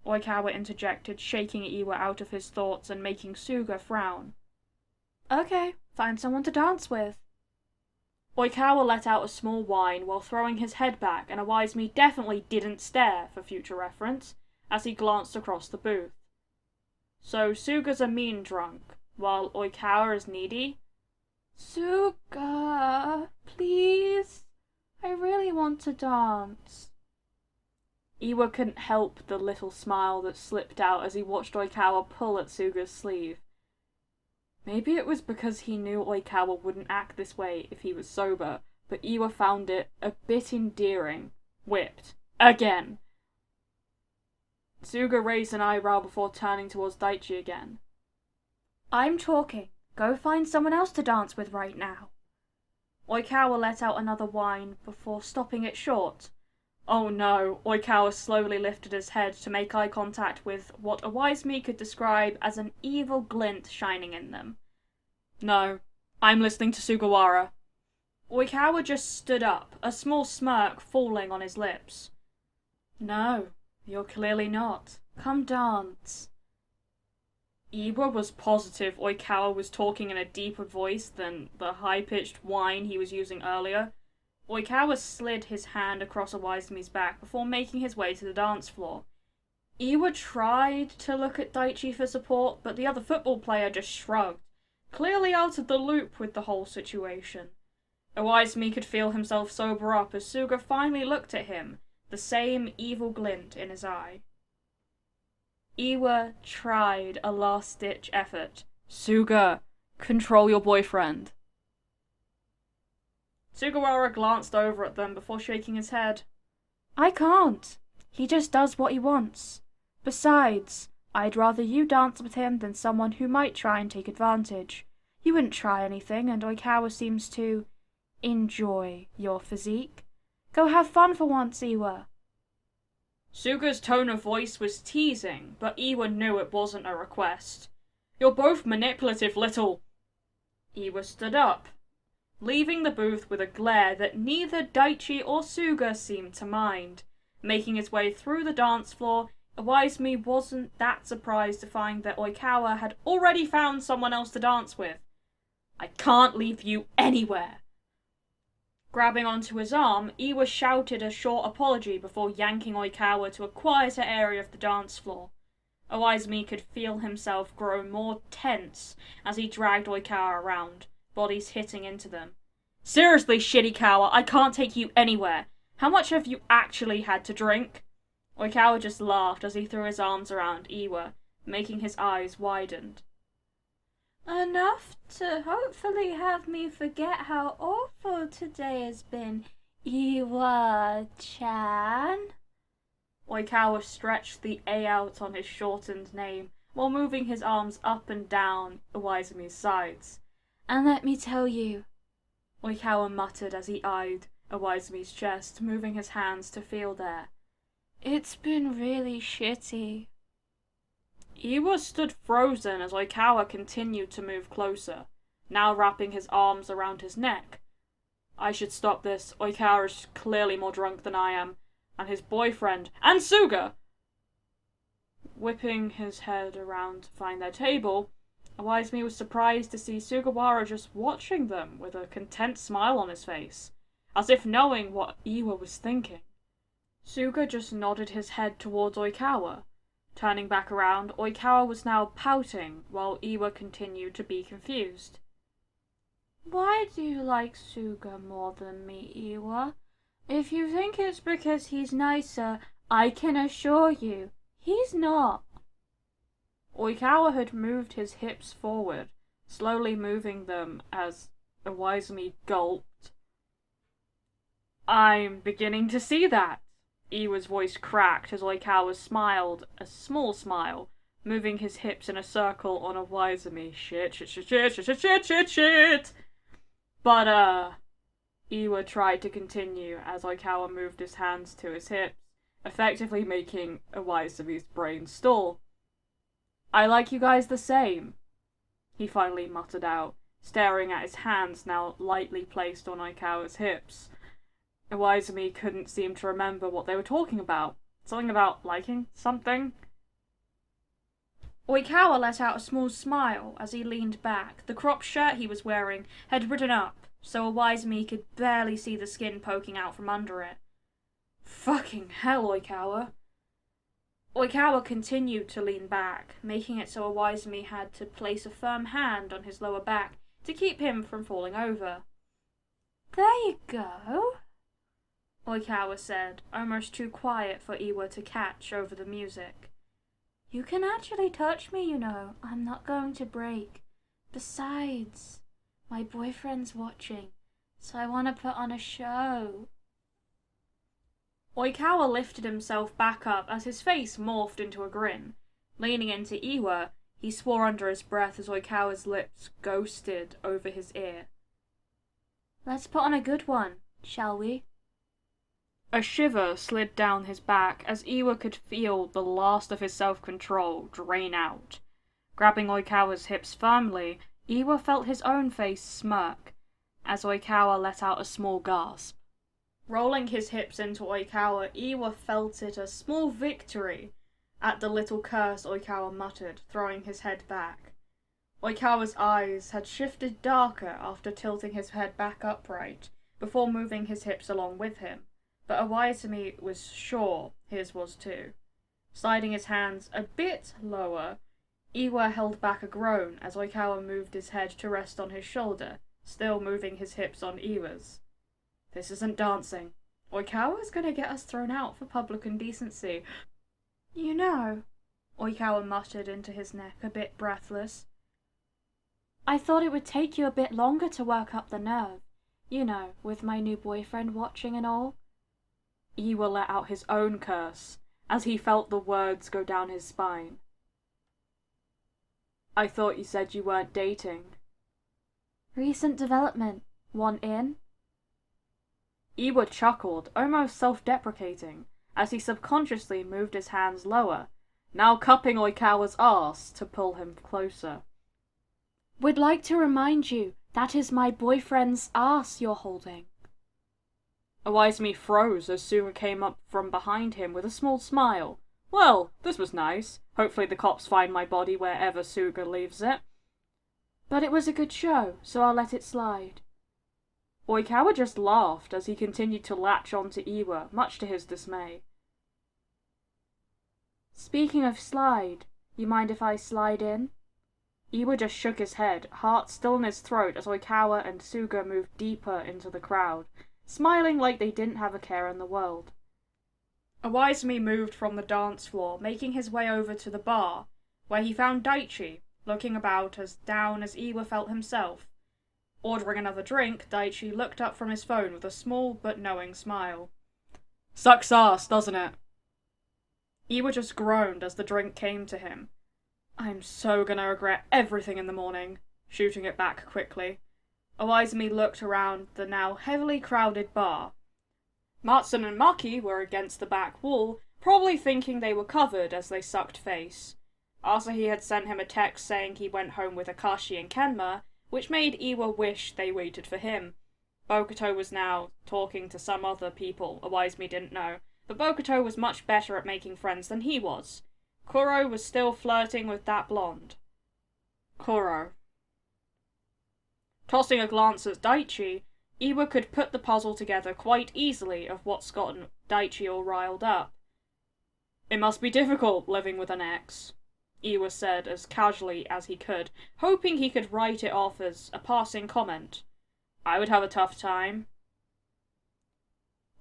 Oikawa interjected, shaking Iwa out of his thoughts and making Suga frown. Okay, find someone to dance with. Oikawa let out a small whine while throwing his head back, and Iwaisumi definitely didn't stare, for future reference, as he glanced across the booth. So Suga's a mean drunk, while Oikawa is needy? Suga, please. I really want to dance. Iwa couldn't help the little smile that slipped out as he watched Oikawa pull at Suga's sleeve. Maybe it was because he knew Oikawa wouldn't act this way if he was sober, but Iwa found it a bit endearing. Whipped. Again. Suga raised an eyebrow before turning towards Daichi again. I'm talking. Go find someone else to dance with right now. Oikawa let out another whine before stopping it short. Oh no, Oikawa slowly lifted his head to make eye contact with what Iwaisumi could describe as an evil glint shining in them. No, I'm listening to Sugawara. Oikawa just stood up, a small smirk falling on his lips. No, you're clearly not. Come dance. Iwa was positive Oikawa was talking in a deeper voice than the high-pitched whine he was using earlier. Oikawa slid his hand across Iwaisumi's back before making his way to the dance floor. Iwa tried to look at Daichi for support, but the other football player just shrugged, clearly out of the loop with the whole situation. Iwaisumi could feel himself sober up as Suga finally looked at him, the same evil glint in his eye. Iwa tried a last-ditch effort. Suga, control your boyfriend. Sugawara glanced over at them before shaking his head. I can't. He just does what he wants. Besides, I'd rather you dance with him than someone who might try and take advantage. You wouldn't try anything, and Oikawa seems to enjoy your physique. Go have fun for once, Iwa. Suga's tone of voice was teasing, but Iwa knew it wasn't a request. You're both manipulative, little... Iwa stood up, leaving the booth with a glare that neither Daichi or Suga seemed to mind. Making his way through the dance floor, Iwaisumi wasn't that surprised to find that Oikawa had already found someone else to dance with. I can't leave you anywhere. Grabbing onto his arm, Iwa shouted a short apology before yanking Oikawa to a quieter area of the dance floor. Iwaisumi could feel himself grow more tense as he dragged Oikawa around, bodies hitting into them. Seriously, Shirikawa, I can't take you anywhere. How much have you actually had to drink? Oikawa just laughed as he threw his arms around Iwa, making his eyes widen. Enough to hopefully have me forget how awful today has been, Iwa-chan. Oikawa stretched the A out on his shortened name, while moving his arms up and down Iwaisumi's sides. And let me tell you, Oikawa muttered as he eyed Iwaisumi's chest, moving his hands to feel there. It's been really shitty. Iwa stood frozen as Oikawa continued to move closer, now wrapping his arms around his neck. I should stop this. Oikawa is clearly more drunk than I am, and his boyfriend, and Suga! Whipping his head around to find their table, Iwaizumi was surprised to see Sugawara just watching them with a content smile on his face, as if knowing what Iwa was thinking. Suga just nodded his head towards Oikawa. Turning back around, Oikawa was now pouting, while Iwa continued to be confused. Why do you like Suga more than me, Iwa? If you think it's because he's nicer, I can assure you, he's not. Oikawa had moved his hips forward, slowly moving them as Iwaizumi gulped. I'm beginning to see that. Iwa's voice cracked as Oikawa smiled, a small smile, moving his hips in a circle on Iwaizumi. Shit. But, Iwa tried to continue as Oikawa moved his hands to his hips, effectively making Iwaizumi's brain stall. I like you guys the same, he finally muttered out, staring at his hands now lightly placed on Oikawa's hips. Iwaizumi couldn't seem to remember what they were talking about. Something about liking something? Oikawa let out a small smile as he leaned back. The crop shirt he was wearing had ridden up, so Iwaizumi could barely see the skin poking out from under it. Fucking hell, Oikawa. Oikawa continued to lean back, making it so Iwaizumi had to place a firm hand on his lower back to keep him from falling over. There you go, Oikawa said, almost too quiet for Iwa to catch over the music. You can actually touch me, you know. I'm not going to break. Besides, my boyfriend's watching, so I want to put on a show. Oikawa lifted himself back up as his face morphed into a grin. Leaning into Iwa, he swore under his breath as Oikawa's lips ghosted over his ear. Let's put on a good one, shall we? A shiver slid down his back as Iwa could feel the last of his self-control drain out. Grabbing Oikawa's hips firmly, Iwa felt his own face smirk as Oikawa let out a small gasp. Rolling his hips into Oikawa, Iwa felt it a small victory at the little curse Oikawa muttered, throwing his head back. Oikawa's eyes had shifted darker after tilting his head back upright, before moving his hips along with him, but Iwaizumi was sure his was too. Sliding his hands a bit lower, Iwa held back a groan as Oikawa moved his head to rest on his shoulder, still moving his hips on Iwa's. This isn't dancing. Oikawa's gonna get us thrown out for public indecency. You know, Oikawa muttered into his neck, a bit breathless. I thought it would take you a bit longer to work up the nerve. You know, with my new boyfriend watching and all. Iwa let out his own curse as he felt the words go down his spine. I thought you said you weren't dating. Recent development. Want in? Iwa chuckled, almost self-deprecating, as he subconsciously moved his hands lower, now cupping Oikawa's arse to pull him closer. Would like to remind you, that is my boyfriend's arse you're holding. Iwaizumi froze as Suga came up from behind him with a small smile. Well, this was nice. Hopefully the cops find my body wherever Suga leaves it. But it was a good show, so I'll let it slide. Oikawa just laughed as he continued to latch onto Iwa, much to his dismay. Speaking of slide, you mind if I slide in? Iwa just shook his head, heart still in his throat as Oikawa and Suga moved deeper into the crowd, smiling like they didn't have a care in the world. Iwaizumi moved from the dance floor, making his way over to the bar, where he found Daichi, looking about as down as Iwa felt himself. Ordering another drink, Daichi looked up from his phone with a small but knowing smile. Sucks ass, doesn't it? Iwa just groaned as the drink came to him. I'm so gonna regret everything in the morning, shooting it back quickly. Iwaizumi looked around the now heavily crowded bar. Matsun and Maki were against the back wall, probably thinking they were covered as they sucked face. Asahi had sent him a text saying he went home with Akashi and Kenma, which made Iwa wish they waited for him. Bokuto was now talking to some other people Iwaizumi didn't know, but Bokuto was much better at making friends than he was. Kuro was still flirting with that blonde. Koro. Tossing a glance at Daichi, Iwa could put the puzzle together quite easily of what's gotten Daichi all riled up. It must be difficult living with an ex, Iwa said as casually as he could, hoping he could write it off as a passing comment. I would have a tough time.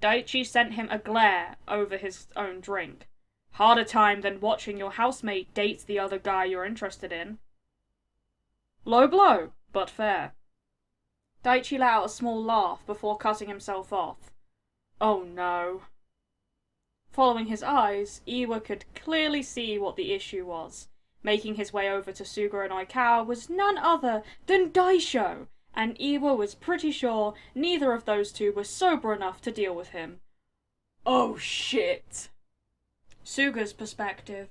Daichi sent him a glare over his own drink. Harder time than watching your housemate date the other guy you're interested in. Low blow, but fair. Daichi let out a small laugh before cutting himself off. Oh no. Following his eyes, Iwa could clearly see what the issue was. Making his way over to Suga and Oikawa was none other than Daisho, and Iwa was pretty sure neither of those two were sober enough to deal with him. Oh shit. Suga's perspective.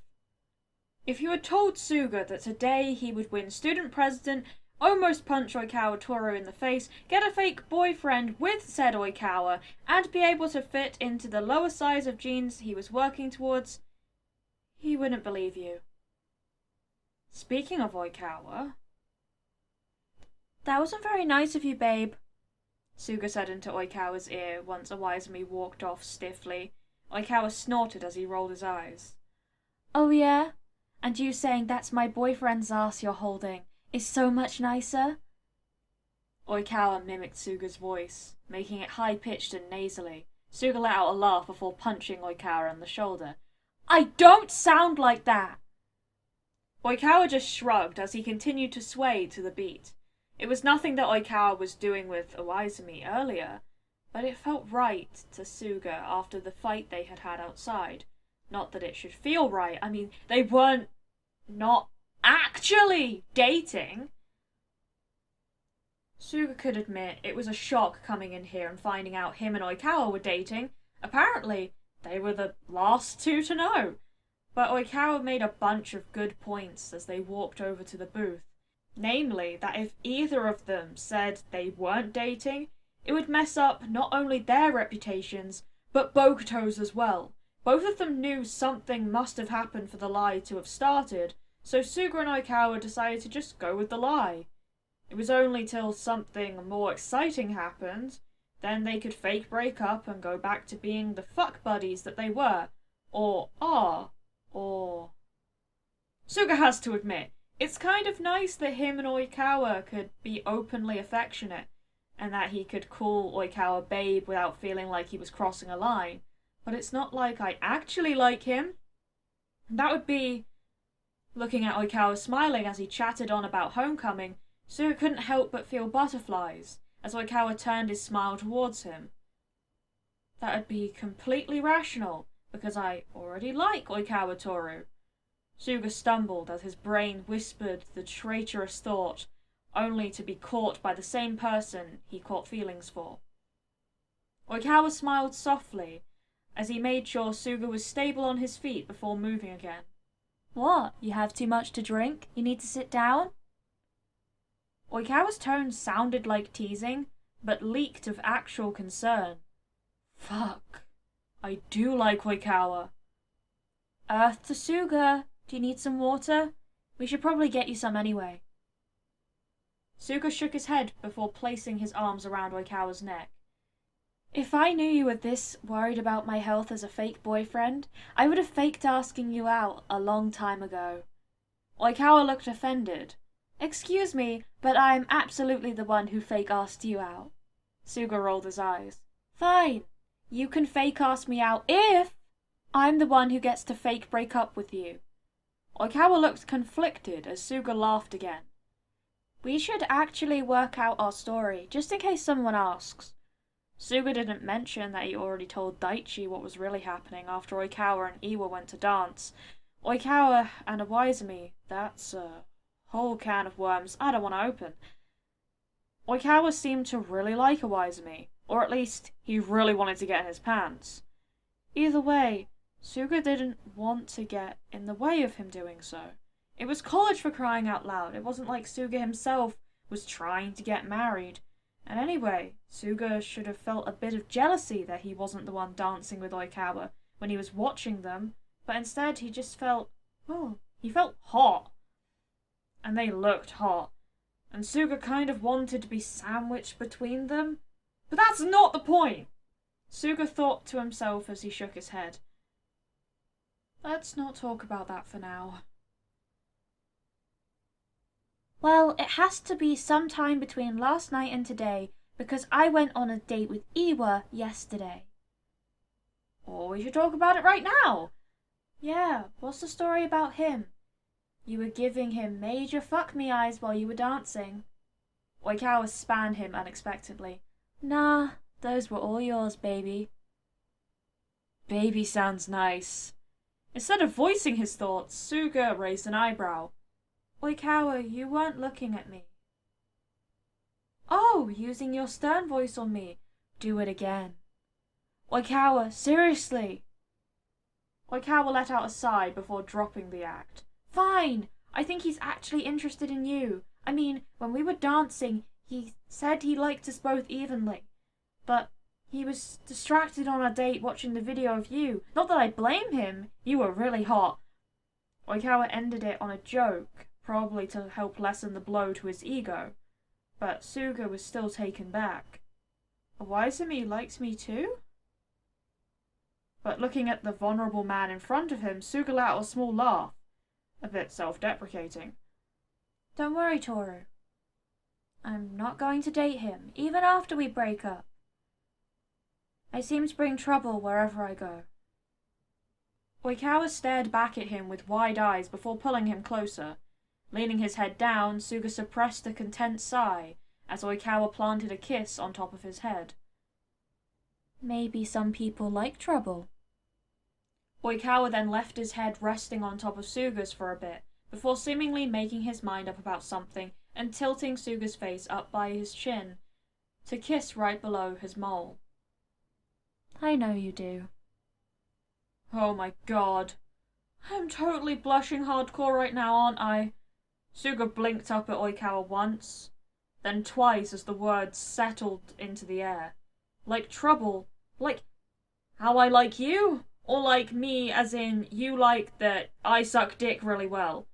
If you had told Suga that today he would win student president, almost punch Oikawa Toro in the face, get a fake boyfriend with said Oikawa, and be able to fit into the lower size of jeans he was working towards, he wouldn't believe you. Speaking of Oikawa... That wasn't very nice of you, babe, Suga said into Oikawa's ear once Awizumi walked off stiffly. Oikawa snorted as he rolled his eyes. Oh yeah? And you saying that's my boyfriend's ass you're holding is so much nicer? Oikawa mimicked Suga's voice, making it high-pitched and nasally. Suga let out a laugh before punching Oikawa on the shoulder. I don't sound like that! Oikawa just shrugged as he continued to sway to the beat. It was nothing that Oikawa was doing with Awizumi earlier, but it felt right to Suga after the fight they had had outside. Not that it should feel right, I mean, they weren't not actually dating. Suga could admit it was a shock coming in here and finding out him and Oikawa were dating. Apparently, they were the last two to know. But Oikawa made a bunch of good points as they walked over to the booth. Namely, that if either of them said they weren't dating, it would mess up not only their reputations, but Bokuto's as well. Both of them knew something must have happened for the lie to have started, so Suga and Oikawa decided to just go with the lie. It was only till something more exciting happened, then they could fake break up and go back to being the fuck buddies that they were, or are, or... Suga has to admit, it's kind of nice that him and Oikawa could be openly affectionate, and that he could call Oikawa babe without feeling like he was crossing a line. But it's not like I actually like him. That would be... Looking at Oikawa smiling as he chatted on about homecoming, Suga couldn't help but feel butterflies as Oikawa turned his smile towards him. That would be completely rational, because I already like Oikawa Toru. Suga stumbled as his brain whispered the traitorous thought, only to be caught by the same person he caught feelings for. Oikawa smiled softly as he made sure Suga was stable on his feet before moving again. What? You have too much to drink? You need to sit down? Oikawa's tone sounded like teasing, but leaked of actual concern. Fuck. I do like Oikawa. Earth to Suga. Do you need some water? We should probably get you some anyway. Suga shook his head before placing his arms around Oikawa's neck. If I knew you were this worried about my health as a fake boyfriend, I would have faked asking you out a long time ago. Oikawa looked offended. Excuse me, but I'm absolutely the one who fake asked you out. Suga rolled his eyes. Fine. You can fake ask me out if I'm the one who gets to fake break up with you. Oikawa looked conflicted as Suga laughed again. We should actually work out our story, just in case someone asks. Suga didn't mention that he already told Daichi what was really happening after Oikawa and Iwa went to dance. Oikawa and Awizumi, that's a whole can of worms I don't want to open. Oikawa seemed to really like Awizumi, or at least he really wanted to get in his pants. Either way, Suga didn't want to get in the way of him doing so. It was college, for crying out loud. It wasn't like Suga himself was trying to get married. And anyway, Suga should have felt a bit of jealousy that he wasn't the one dancing with Oikawa when he was watching them, but instead he just felt, well, he felt hot. and they looked hot, and Suga kind of wanted to be sandwiched between them. But that's not the point! Suga thought to himself as he shook his head. Let's not talk about that for now. Well, it has to be sometime between last night and today, because I went on a date with Iwa yesterday. Or we should talk about it right now. Yeah, what's the story about him? You were giving him major fuck me eyes while you were dancing. Oikawa spanned him unexpectedly. Nah, those were all yours, baby. Baby sounds nice. Instead of voicing his thoughts, Suga raised an eyebrow. Oikawa, you weren't looking at me. Oh, using your stern voice on me. Do it again. Oikawa, seriously. Oikawa let out a sigh before dropping the act. Fine. I think he's actually interested in you. I mean, when we were dancing, he said he liked us both evenly. But he was distracted on a date watching the video of you. Not that I blame him. You were really hot. Oikawa ended it on a joke, probably to help lessen the blow to his ego. But Suga was still taken back. Waizumi likes me too? But looking at the vulnerable man in front of him, Suga let out a small laugh. A bit self-deprecating. Don't worry, Toru. I'm not going to date him, even after we break up. I seem to bring trouble wherever I go. Oikawa stared back at him with wide eyes before pulling him closer. Leaning his head down, Suga suppressed a content sigh as Oikawa planted a kiss on top of his head. Maybe some people like trouble. Oikawa then left his head resting on top of Suga's for a bit, before seemingly making his mind up about something and tilting Suga's face up by his chin, to kiss right below his mole. I know you do. Oh my god. I'm totally blushing hardcore right now, aren't I? Suga blinked up at Oikawa once, then twice as the words settled into the air. Like trouble? Like how I like you? Or like me as in you like that I suck dick really well?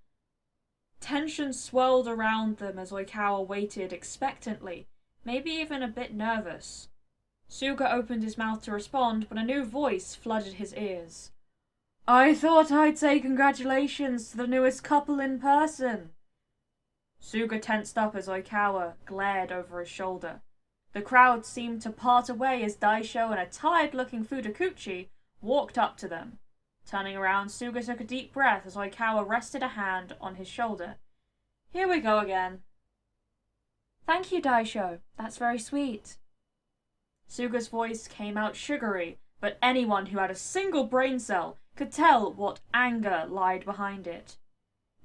Tension swirled around them as Oikawa waited expectantly, maybe even a bit nervous. Suga opened his mouth to respond when a new voice flooded his ears. I thought I'd say congratulations to the newest couple in person. Suga tensed up as Oikawa glared over his shoulder. The crowd seemed to part away as Daisho and a tired-looking Fudakuchi walked up to them. Turning around, Suga took a deep breath as Oikawa rested a hand on his shoulder. Here we go again. Thank you, Daisho. That's very sweet. Suga's voice came out sugary, but anyone who had a single brain cell could tell what anger lied behind it.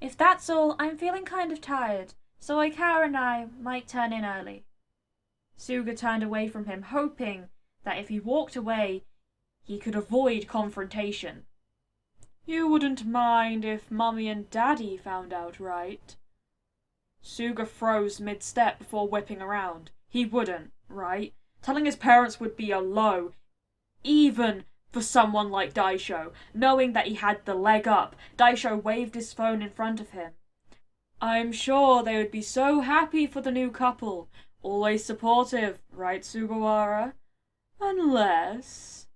If that's all, I'm feeling kind of tired, so Oikawa and I might turn in early. Suga turned away from him, hoping that if he walked away, he could avoid confrontation. You wouldn't mind if Mummy and Daddy found out, right? Suga froze mid-step before whipping around. He wouldn't, right? Telling his parents would be a low, even for someone like Daisho. Knowing that he had the leg up, Daisho waved his phone in front of him. I'm sure they would be so happy for the new couple. Always supportive, right, Sugawara? Unless...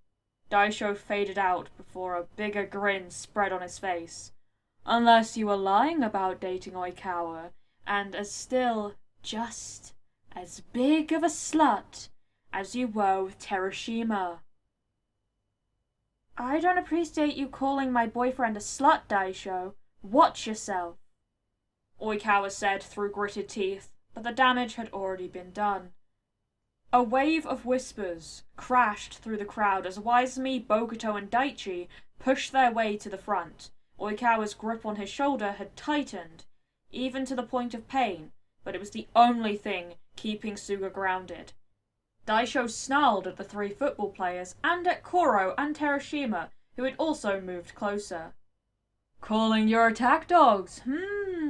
Daisho faded out before a bigger grin spread on his face. Unless you were lying about dating Oikawa, and as still just as big of a slut as you were with Terashima. I don't appreciate you calling my boyfriend a slut, Daisho. Watch yourself. Oikawa said through gritted teeth, but the damage had already been done. A wave of whispers crashed through the crowd as Waizumi, Bokuto, and Daichi pushed their way to the front. Oikawa's grip on his shoulder had tightened, even to the point of pain, but it was the only thing keeping Suga grounded. Daisho snarled at the three football players and at Koro and Terashima, who had also moved closer. Calling your attack dogs,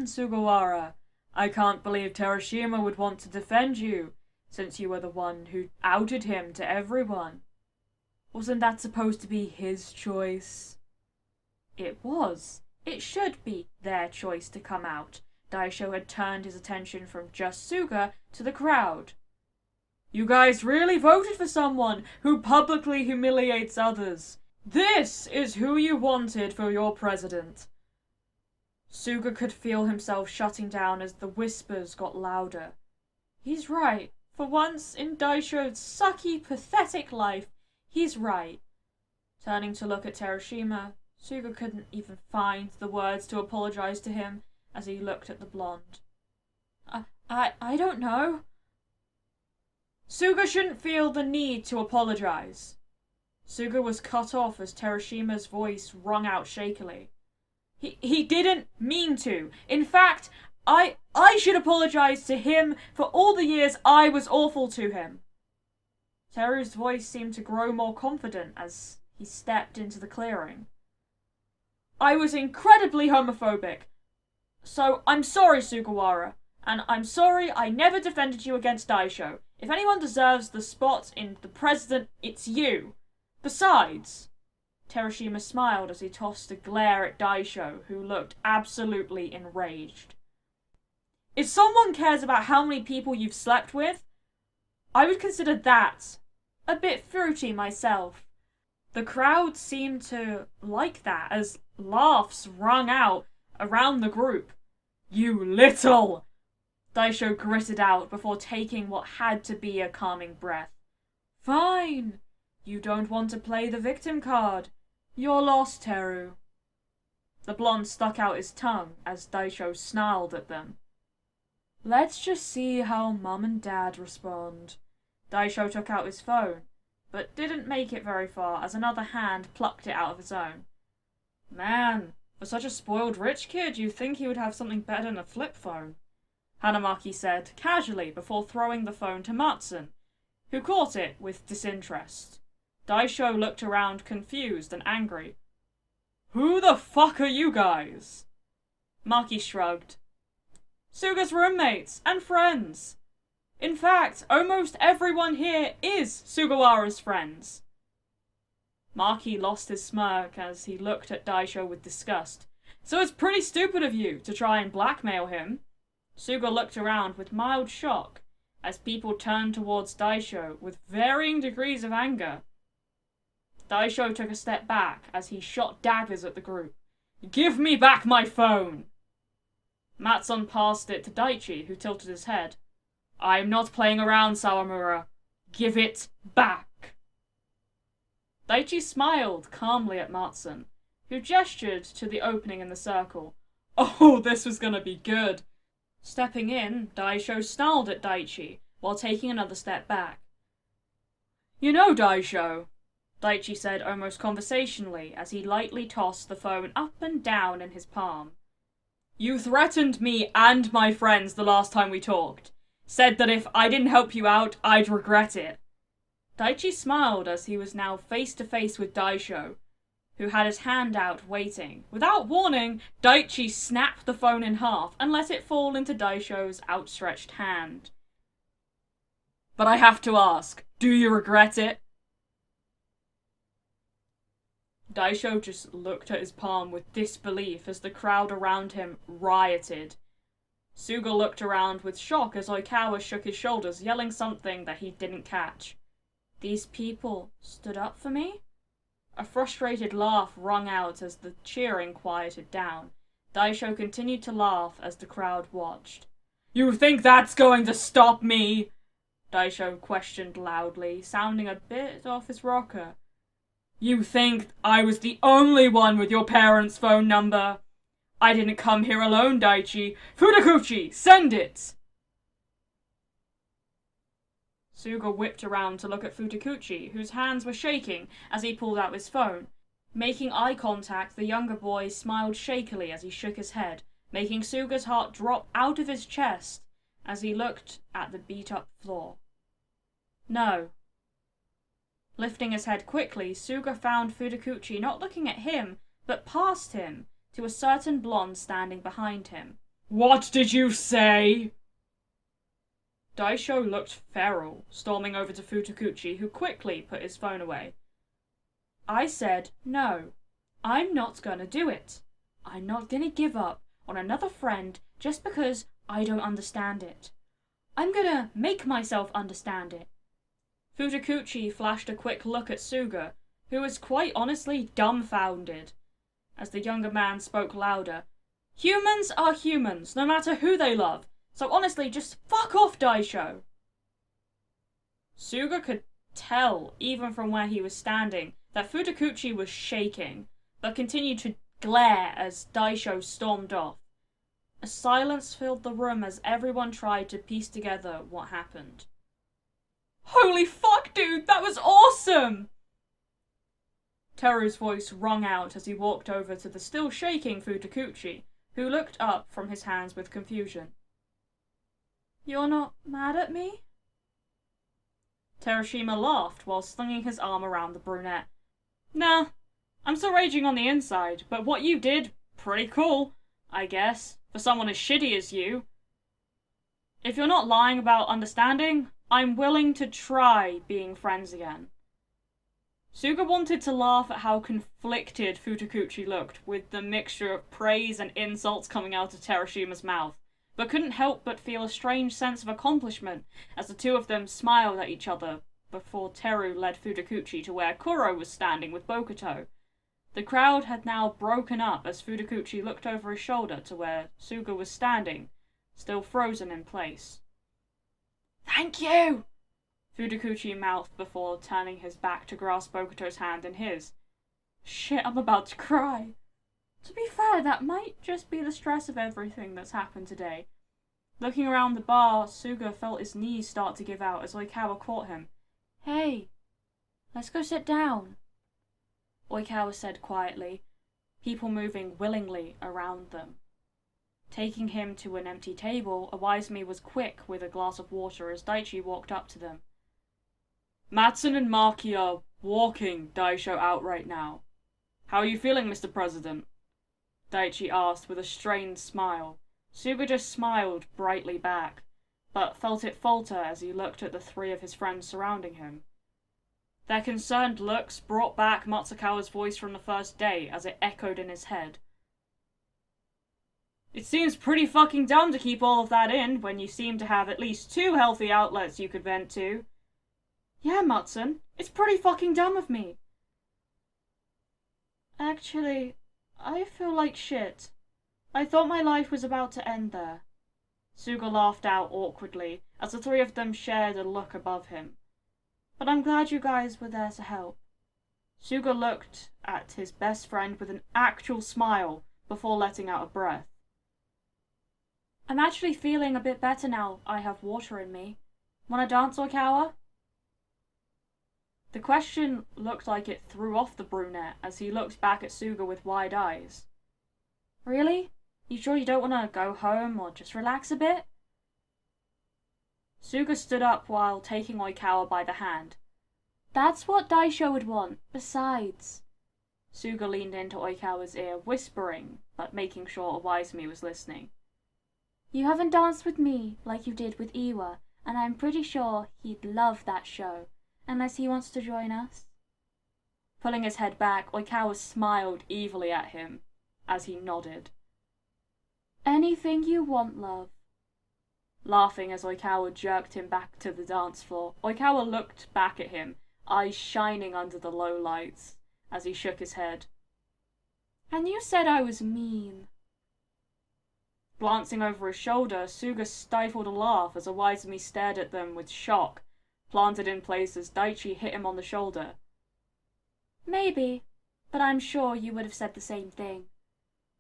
Sugawara. I can't believe Terashima would want to defend you, since you were the one who outed him to everyone. Wasn't that supposed to be his choice? It was. It should be their choice to come out. Daisho had turned his attention from just Suga to the crowd. You guys really voted for someone who publicly humiliates others. This is who you wanted for your president. Suga could feel himself shutting down as the whispers got louder. He's right. For once in Daisho's sucky, pathetic life, he's right. Turning to look at Terashima, Suga couldn't even find the words to apologize to him as he looked at the blonde. I don't know. Suga shouldn't feel the need to apologize. Suga was cut off as Terashima's voice rung out shakily. He didn't mean to. In fact, I should apologize to him for all the years I was awful to him. Teru's voice seemed to grow more confident as he stepped into the clearing. I was incredibly homophobic. So I'm sorry, Sugawara. And I'm sorry I never defended you against Daisho. If anyone deserves the spot in the president, it's you. Besides... Terashima smiled as he tossed a glare at Daisho, who looked absolutely enraged. If someone cares about how many people you've slept with, I would consider that a bit fruity myself. The crowd seemed to like that as laughs rung out around the group. You little... Daisho gritted out before taking what had to be a calming breath. Fine. You don't want to play the victim card. You're lost, Teru. The blonde stuck out his tongue as Daisho snarled at them. Let's just see how Mum and Dad respond. Daisho took out his phone, but didn't make it very far as another hand plucked it out of his own. Man, for such a spoiled rich kid, you'd think he would have something better than a flip phone, Hanamaki said casually before throwing the phone to Matsun, who caught it with disinterest. Daisho looked around confused and angry. Who the fuck are you guys? Maki shrugged. Suga's roommates and friends. In fact, almost everyone here is Sugawara's friends. Maki lost his smirk as he looked at Daisho with disgust. So it's pretty stupid of you to try and blackmail him. Suga looked around with mild shock as people turned towards Daisho with varying degrees of anger. Daisho took a step back as he shot daggers at the group. Give me back my phone! Matsun passed it to Daichi, who tilted his head. I'm not playing around, Sawamura. Give it back! Daichi smiled calmly at Matsun, who gestured to the opening in the circle. Oh, this was gonna be good! Stepping in, Daisho snarled at Daichi, while taking another step back. You know, Daisho, Daichi said almost conversationally as he lightly tossed the phone up and down in his palm. You threatened me and my friends the last time we talked. Said that if I didn't help you out, I'd regret it. Daichi smiled as he was now face to face with Daisho, who had his hand out waiting. Without warning, Daichi snapped the phone in half and let it fall into Daisho's outstretched hand. But I have to ask, do you regret it? Daisho just looked at his palm with disbelief as the crowd around him rioted. Suga looked around with shock as Oikawa shook his shoulders, yelling something that he didn't catch. These people stood up for me? A frustrated laugh rung out as the cheering quieted down. Daisho continued to laugh as the crowd watched. You think that's going to stop me? Daisho questioned loudly, sounding a bit off his rocker. You think I was the only one with your parents' phone number? I didn't come here alone, Daichi. Fudakuchi, send it! Suga whipped around to look at Futakuchi, whose hands were shaking as he pulled out his phone. Making eye contact, the younger boy smiled shakily as he shook his head, making Suga's heart drop out of his chest as he looked at the beat-up floor. No. Lifting his head quickly, Suga found Futakuchi not looking at him, but past him, to a certain blonde standing behind him. What did you say? Daisho looked feral, storming over to Futakuchi, who quickly put his phone away. I said no. I'm not gonna do it. I'm not gonna give up on another friend just because I don't understand it. I'm gonna make myself understand it. Futakuchi flashed a quick look at Suga, who was quite honestly dumbfounded, as the younger man spoke louder. Humans are humans, no matter who they love, so honestly, just fuck off, Daisho! Suga could tell, even from where he was standing, that Futakuchi was shaking, but continued to glare as Daisho stormed off. A silence filled the room as everyone tried to piece together what happened. Holy fuck, dude, that was awesome! Teru's voice rung out as he walked over to the still shaking Futakuchi, who looked up from his hands with confusion. You're not mad at me? Terashima laughed while slinging his arm around the brunette. Nah, I'm still raging on the inside, but what you did, pretty cool, I guess, for someone as shitty as you. If you're not lying about understanding, I'm willing to try being friends again. Suga wanted to laugh at how conflicted Futakuchi looked, with the mixture of praise and insults coming out of Terashima's mouth, but couldn't help but feel a strange sense of accomplishment as the two of them smiled at each other before Teru led Futakuchi to where Kuro was standing with Bokuto. The crowd had now broken up as Futakuchi looked over his shoulder to where Suga was standing, still frozen in place. Thank you! Futakuchi mouthed before turning his back to grasp Bokuto's hand in his. Shit, I'm about to cry. To be fair, that might just be the stress of everything that's happened today. Looking around the bar, Suga felt his knees start to give out as Oikawa caught him. Hey, let's go sit down, Oikawa said quietly, people moving willingly around them. Taking him to an empty table, Awaizumi was quick with a glass of water as Daichi walked up to them. Matsun and Maki are walking Daisho out right now. How are you feeling, Mr. President? Daichi asked with a strained smile. Suga just smiled brightly back, but felt it falter as he looked at the three of his friends surrounding him. Their concerned looks brought back Matsukawa's voice from the first day as it echoed in his head. It seems pretty fucking dumb to keep all of that in when you seem to have at least 2 healthy outlets you could vent to. Yeah, Matsun, it's pretty fucking dumb of me. Actually, I feel like shit. I thought my life was about to end there. Suga laughed out awkwardly as the three of them shared a look above him. But I'm glad you guys were there to help. Suga looked at his best friend with an actual smile before letting out a breath. I'm actually feeling a bit better now I have water in me. Wanna dance, Oikawa? The question looked like it threw off the brunette as he looked back at Suga with wide eyes. Really? You sure you don't want to go home or just relax a bit? Suga stood up while taking Oikawa by the hand. That's what Daisho would want, besides. Suga leaned into Oikawa's ear, whispering, but making sure Awaizumi was listening. You haven't danced with me like you did with Iwa, and I'm pretty sure he'd love that show. Unless he wants to join us. Pulling his head back, Oikawa smiled evilly at him as he nodded. Anything you want, love. Laughing as Oikawa jerked him back to the dance floor, Oikawa looked back at him, eyes shining under the low lights, as he shook his head. And you said I was mean. Glancing over his shoulder, Suga stifled a laugh as Awaizumi stared at them with shock, planted in place as Daichi hit him on the shoulder. Maybe, but I'm sure you would have said the same thing.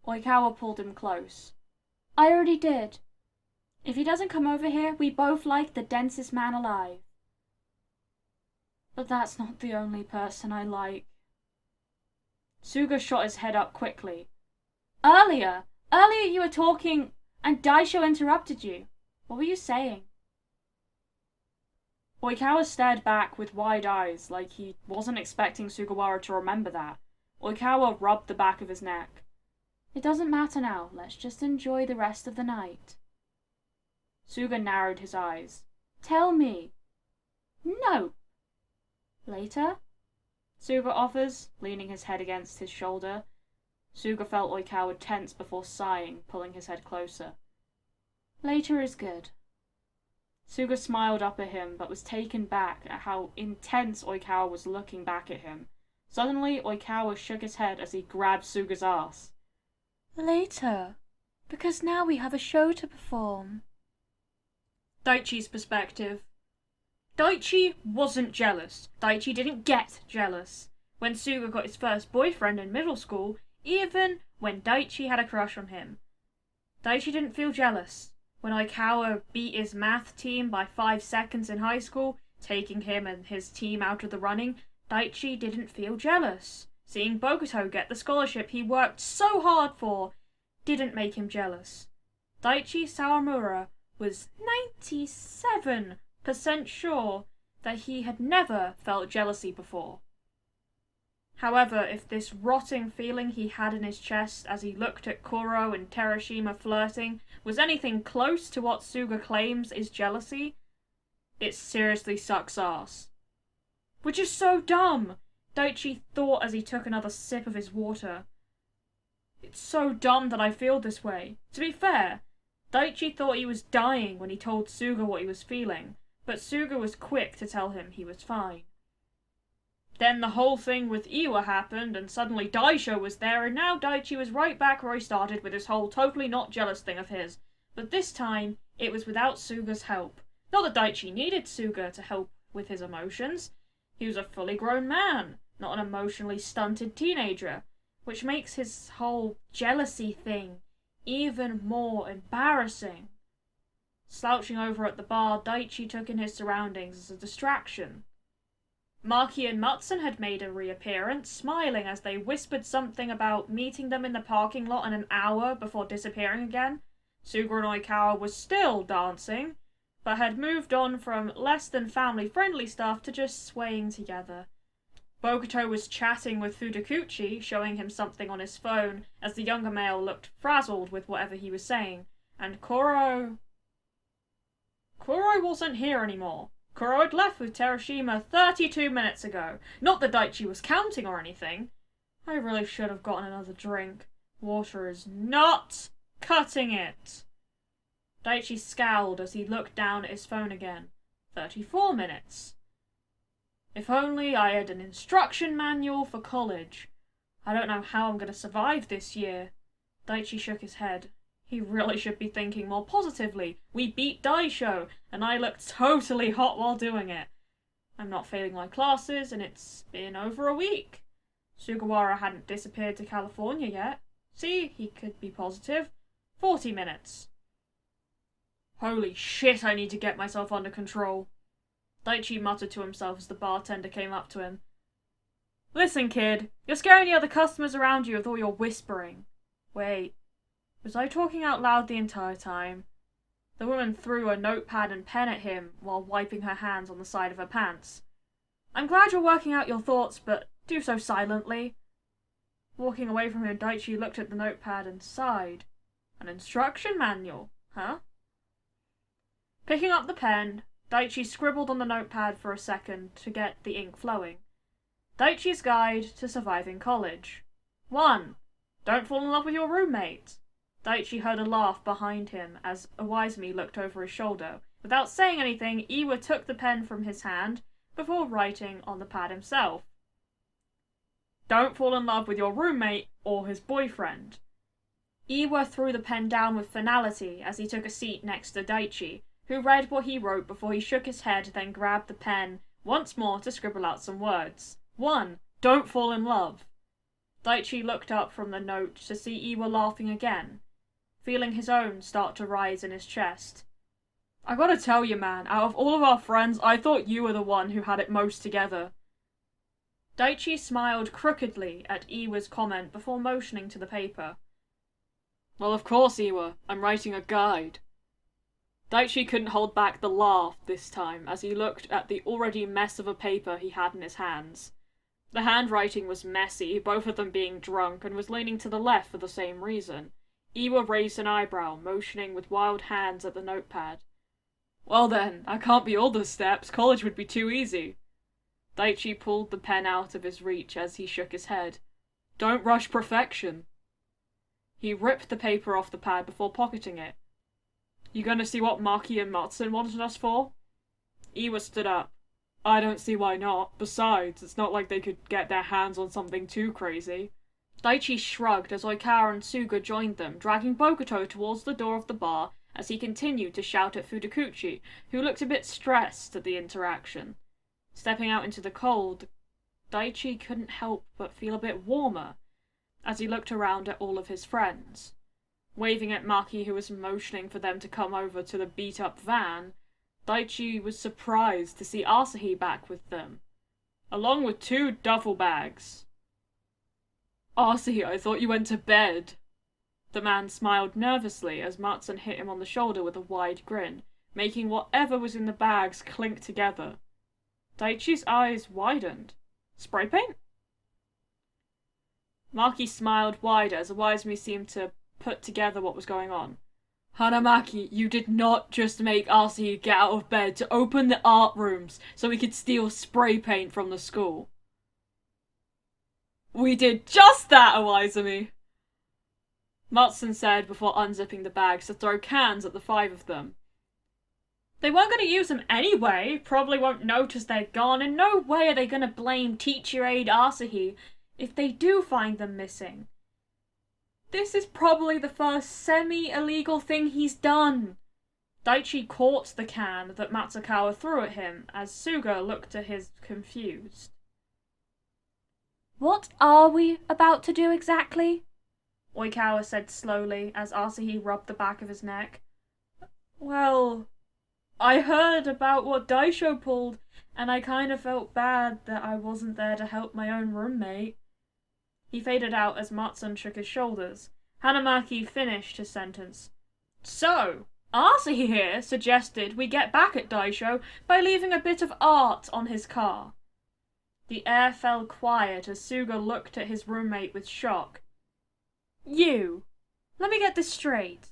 Oikawa pulled him close. I already did. If he doesn't come over here, we both like the densest man alive. But that's not the only person I like. Suga shot his head up quickly. Earlier you were talking and Daisho interrupted you. What were you saying? Oikawa stared back with wide eyes, like he wasn't expecting Sugawara to remember that. Oikawa rubbed the back of his neck. It doesn't matter now, let's just enjoy the rest of the night. Suga narrowed his eyes. Tell me. No. Later? Suga offers, leaning his head against his shoulder. Suga felt Oikawa tense before sighing, pulling his head closer. Later is good. Suga smiled up at him, but was taken back at how intense Oikawa was looking back at him. Suddenly, Oikawa shook his head as he grabbed Suga's ass. Later, because now we have a show to perform. Daichi's perspective. Daichi wasn't jealous. Daichi didn't get jealous. When Suga got his first boyfriend in middle school, even when Daichi had a crush on him, Daichi didn't feel jealous. When Oikawa beat his math team by 5 seconds in high school, taking him and his team out of the running, Daichi didn't feel jealous. Seeing Bokuto get the scholarship he worked so hard for didn't make him jealous. Daichi Sawamura was 97% sure that he had never felt jealousy before. However, if this rotting feeling he had in his chest as he looked at Kuro and Terashima flirting was anything close to what Suga claims is jealousy, it seriously sucks ass. Which is so dumb, Daichi thought as he took another sip of his water. It's so dumb that I feel this way. To be fair, Daichi thought he was dying when he told Suga what he was feeling, but Suga was quick to tell him he was fine. Then the whole thing with Iwa happened, and suddenly Daisho was there, and now Daichi was right back where he started with this whole totally not jealous thing of his. But this time, it was without Suga's help. Not that Daichi needed Suga to help with his emotions. He was a fully grown man, not an emotionally stunted teenager, which makes his whole jealousy thing even more embarrassing. Slouching over at the bar, Daichi took in his surroundings as a distraction. Maki and Mutsun had made a reappearance, smiling as they whispered something about meeting them in the parking lot in an hour before disappearing again. Suga and Oikawa was still dancing, but had moved on from less than family-friendly stuff to just swaying together. Bokuto was chatting with Fudakuchi, showing him something on his phone, as the younger male looked frazzled with whatever he was saying, and Kuro wasn't here anymore. Kuro had left with Terashima 32 minutes ago. Not that Daichi was counting or anything. I really should have gotten another drink. Water is not cutting it. Daichi scowled as he looked down at his phone again. 34 minutes. If only I had an instruction manual for college. I don't know how I'm going to survive this year. Daichi shook his head. He really should be thinking more positively. We beat Daisho, and I looked totally hot while doing it. I'm not failing my classes, and it's been over a week. Sugawara hadn't disappeared to California yet. See, he could be positive. 40 minutes. Holy shit, I need to get myself under control. Daichi muttered to himself as the bartender came up to him. Listen, kid, you're scaring the other customers around you with all your whispering. Wait, was I talking out loud the entire time? The woman threw a notepad and pen at him while wiping her hands on the side of her pants. I'm glad you're working out your thoughts, but do so silently. Walking away from him, Daichi looked at the notepad and sighed. An instruction manual, huh? Picking up the pen, Daichi scribbled on the notepad for a second to get the ink flowing. Daichi's Guide to Surviving College. 1. Don't fall in love with your roommate. Daichi heard a laugh behind him as Iwaizumi looked over his shoulder. Without saying anything, Iwa took the pen from his hand before writing on the pad himself. Don't fall in love with your roommate or his boyfriend. Iwa threw the pen down with finality as he took a seat next to Daichi, who read what he wrote before he shook his head, then grabbed the pen once more to scribble out some words. 1. Don't fall in love. Daichi looked up from the note to see Iwa laughing again, feeling his own start to rise in his chest. I gotta tell you, man, out of all of our friends, I thought you were the one who had it most together. Daichi smiled crookedly at Iwa's comment before motioning to the paper. Well, of course, Iwa. I'm writing a guide. Daichi couldn't hold back the laugh this time as he looked at the already mess of a paper he had in his hands. The handwriting was messy, both of them being drunk, and was leaning to the left for the same reason. Iwa raised an eyebrow, motioning with wild hands at the notepad. Well then, that can't be all the steps. College would be too easy. Daichi pulled the pen out of his reach as he shook his head. Don't rush perfection. He ripped the paper off the pad before pocketing it. You gonna see what Maki and Matsun wanted us for? Iwa stood up. I don't see why not. Besides, it's not like they could get their hands on something too crazy. Daichi shrugged as Oikawa and Suga joined them, dragging Bokuto towards the door of the bar as he continued to shout at Fudakuchi, who looked a bit stressed at the interaction. Stepping out into the cold, Daichi couldn't help but feel a bit warmer as he looked around at all of his friends. Waving at Maki, who was motioning for them to come over to the beat-up van, Daichi was surprised to see Asahi back with them, along with 2 duffel bags. Asahi, I thought you went to bed. The man smiled nervously as Matsun hit him on the shoulder with a wide grin, making whatever was in the bags clink together. Daichi's eyes widened. Spray paint? Maki smiled wider as Iwaizumi seemed to put together what was going on. Hanamaki, you did not just make Asahi get out of bed to open the art rooms so we could steal spray paint from the school. We did just that, Iwaizumi! Matsun said before unzipping the bags to throw cans at the 5 of them. They weren't going to use them anyway, probably won't notice they're gone, and no way are they going to blame teacher aide Asahi if they do find them missing. This is probably the first semi-illegal thing he's done. Daichi caught the can that Matsukawa threw at him as Suga looked at his confused. What are we about to do exactly? Oikawa said slowly as Asahi rubbed the back of his neck. Well, I heard about what Daisho pulled, and I kind of felt bad that I wasn't there to help my own roommate. He faded out as Matsun shook his shoulders. Hanamaki finished his sentence. So, Asahi here suggested we get back at Daisho by leaving a bit of art on his car. The air fell quiet as Suga looked at his roommate with shock. You! Let me get this straight,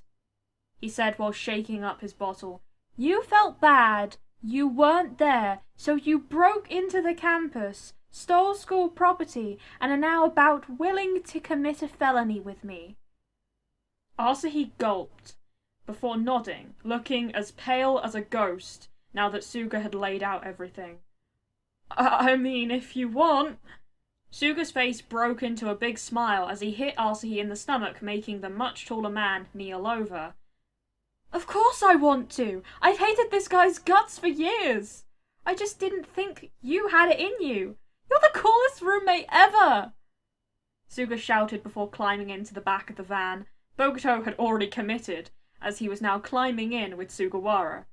he said while shaking up his bottle. You felt bad. You weren't there, so you broke into the campus, stole school property, and are now about willing to commit a felony with me. Asahi gulped, before nodding, looking as pale as a ghost now that Suga had laid out everything. I mean, if you want. Suga's face broke into a big smile as he hit Asahi in the stomach, making the much taller man kneel over. Of course I want to! I've hated this guy's guts for years! I just didn't think you had it in you! You're the coolest roommate ever! Suga shouted before climbing into the back of the van. Bokuto had already committed, as he was now climbing in with Sugawara.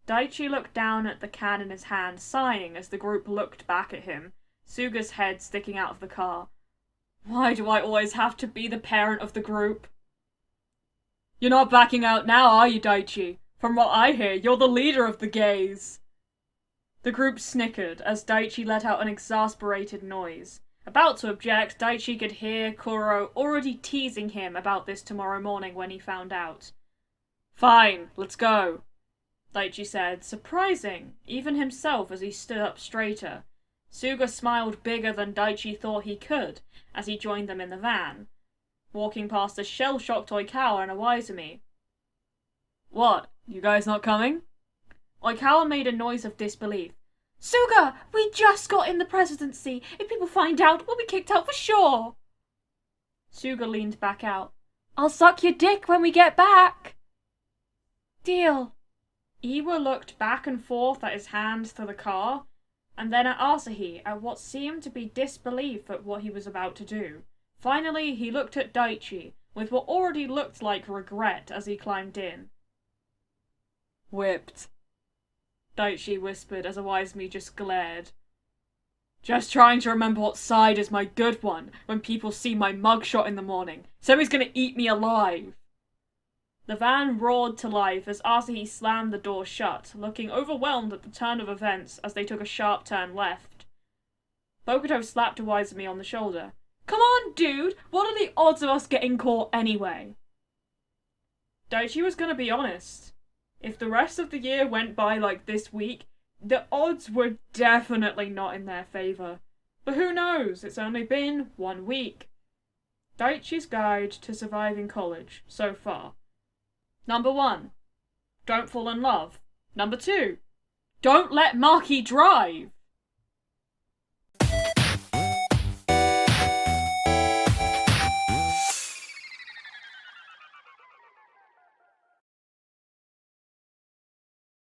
Daichi looked down at the can in his hand, sighing as the group looked back at him, Suga's head sticking out of the car. Why do I always have to be the parent of the group? You're not backing out now, are you, Daichi? From what I hear, you're the leader of the gays. The group snickered as Daichi let out an exasperated noise. About to object, Daichi could hear Kuro already teasing him about this tomorrow morning when he found out. Fine, let's go, Daichi said, surprising even himself as he stood up straighter. Suga smiled bigger than Daichi thought he could as he joined them in the van, walking past the shell-shocked Oikawa and Iwaizumi. What, you guys not coming? Oikawa made a noise of disbelief. Suga, we just got in the presidency. If people find out, we'll be kicked out for sure. Suga leaned back out. I'll suck your dick when we get back. Deal. Iwa looked back and forth at his hand to the car, and then at Asahi at what seemed to be disbelief at what he was about to do. Finally, he looked at Daichi, with what already looked like regret as he climbed in. Whipped, Daichi whispered as Iwaizumi just glared. Just trying to remember what side is my good one when people see my mugshot in the morning. Somebody's gonna eat me alive. The van roared to life as Asahi slammed the door shut, looking overwhelmed at the turn of events as they took a sharp turn left. Bokuto slapped Iwaizumi on the shoulder. Come on, dude! What are the odds of us getting caught anyway? Daichi was gonna be honest. If the rest of the year went by like this week, the odds were definitely not in their favor. But who knows? It's only been 1 week. Daichi's Guide to Surviving College, so far. Number 1. Don't fall in love. Number 2. Don't let Maki drive.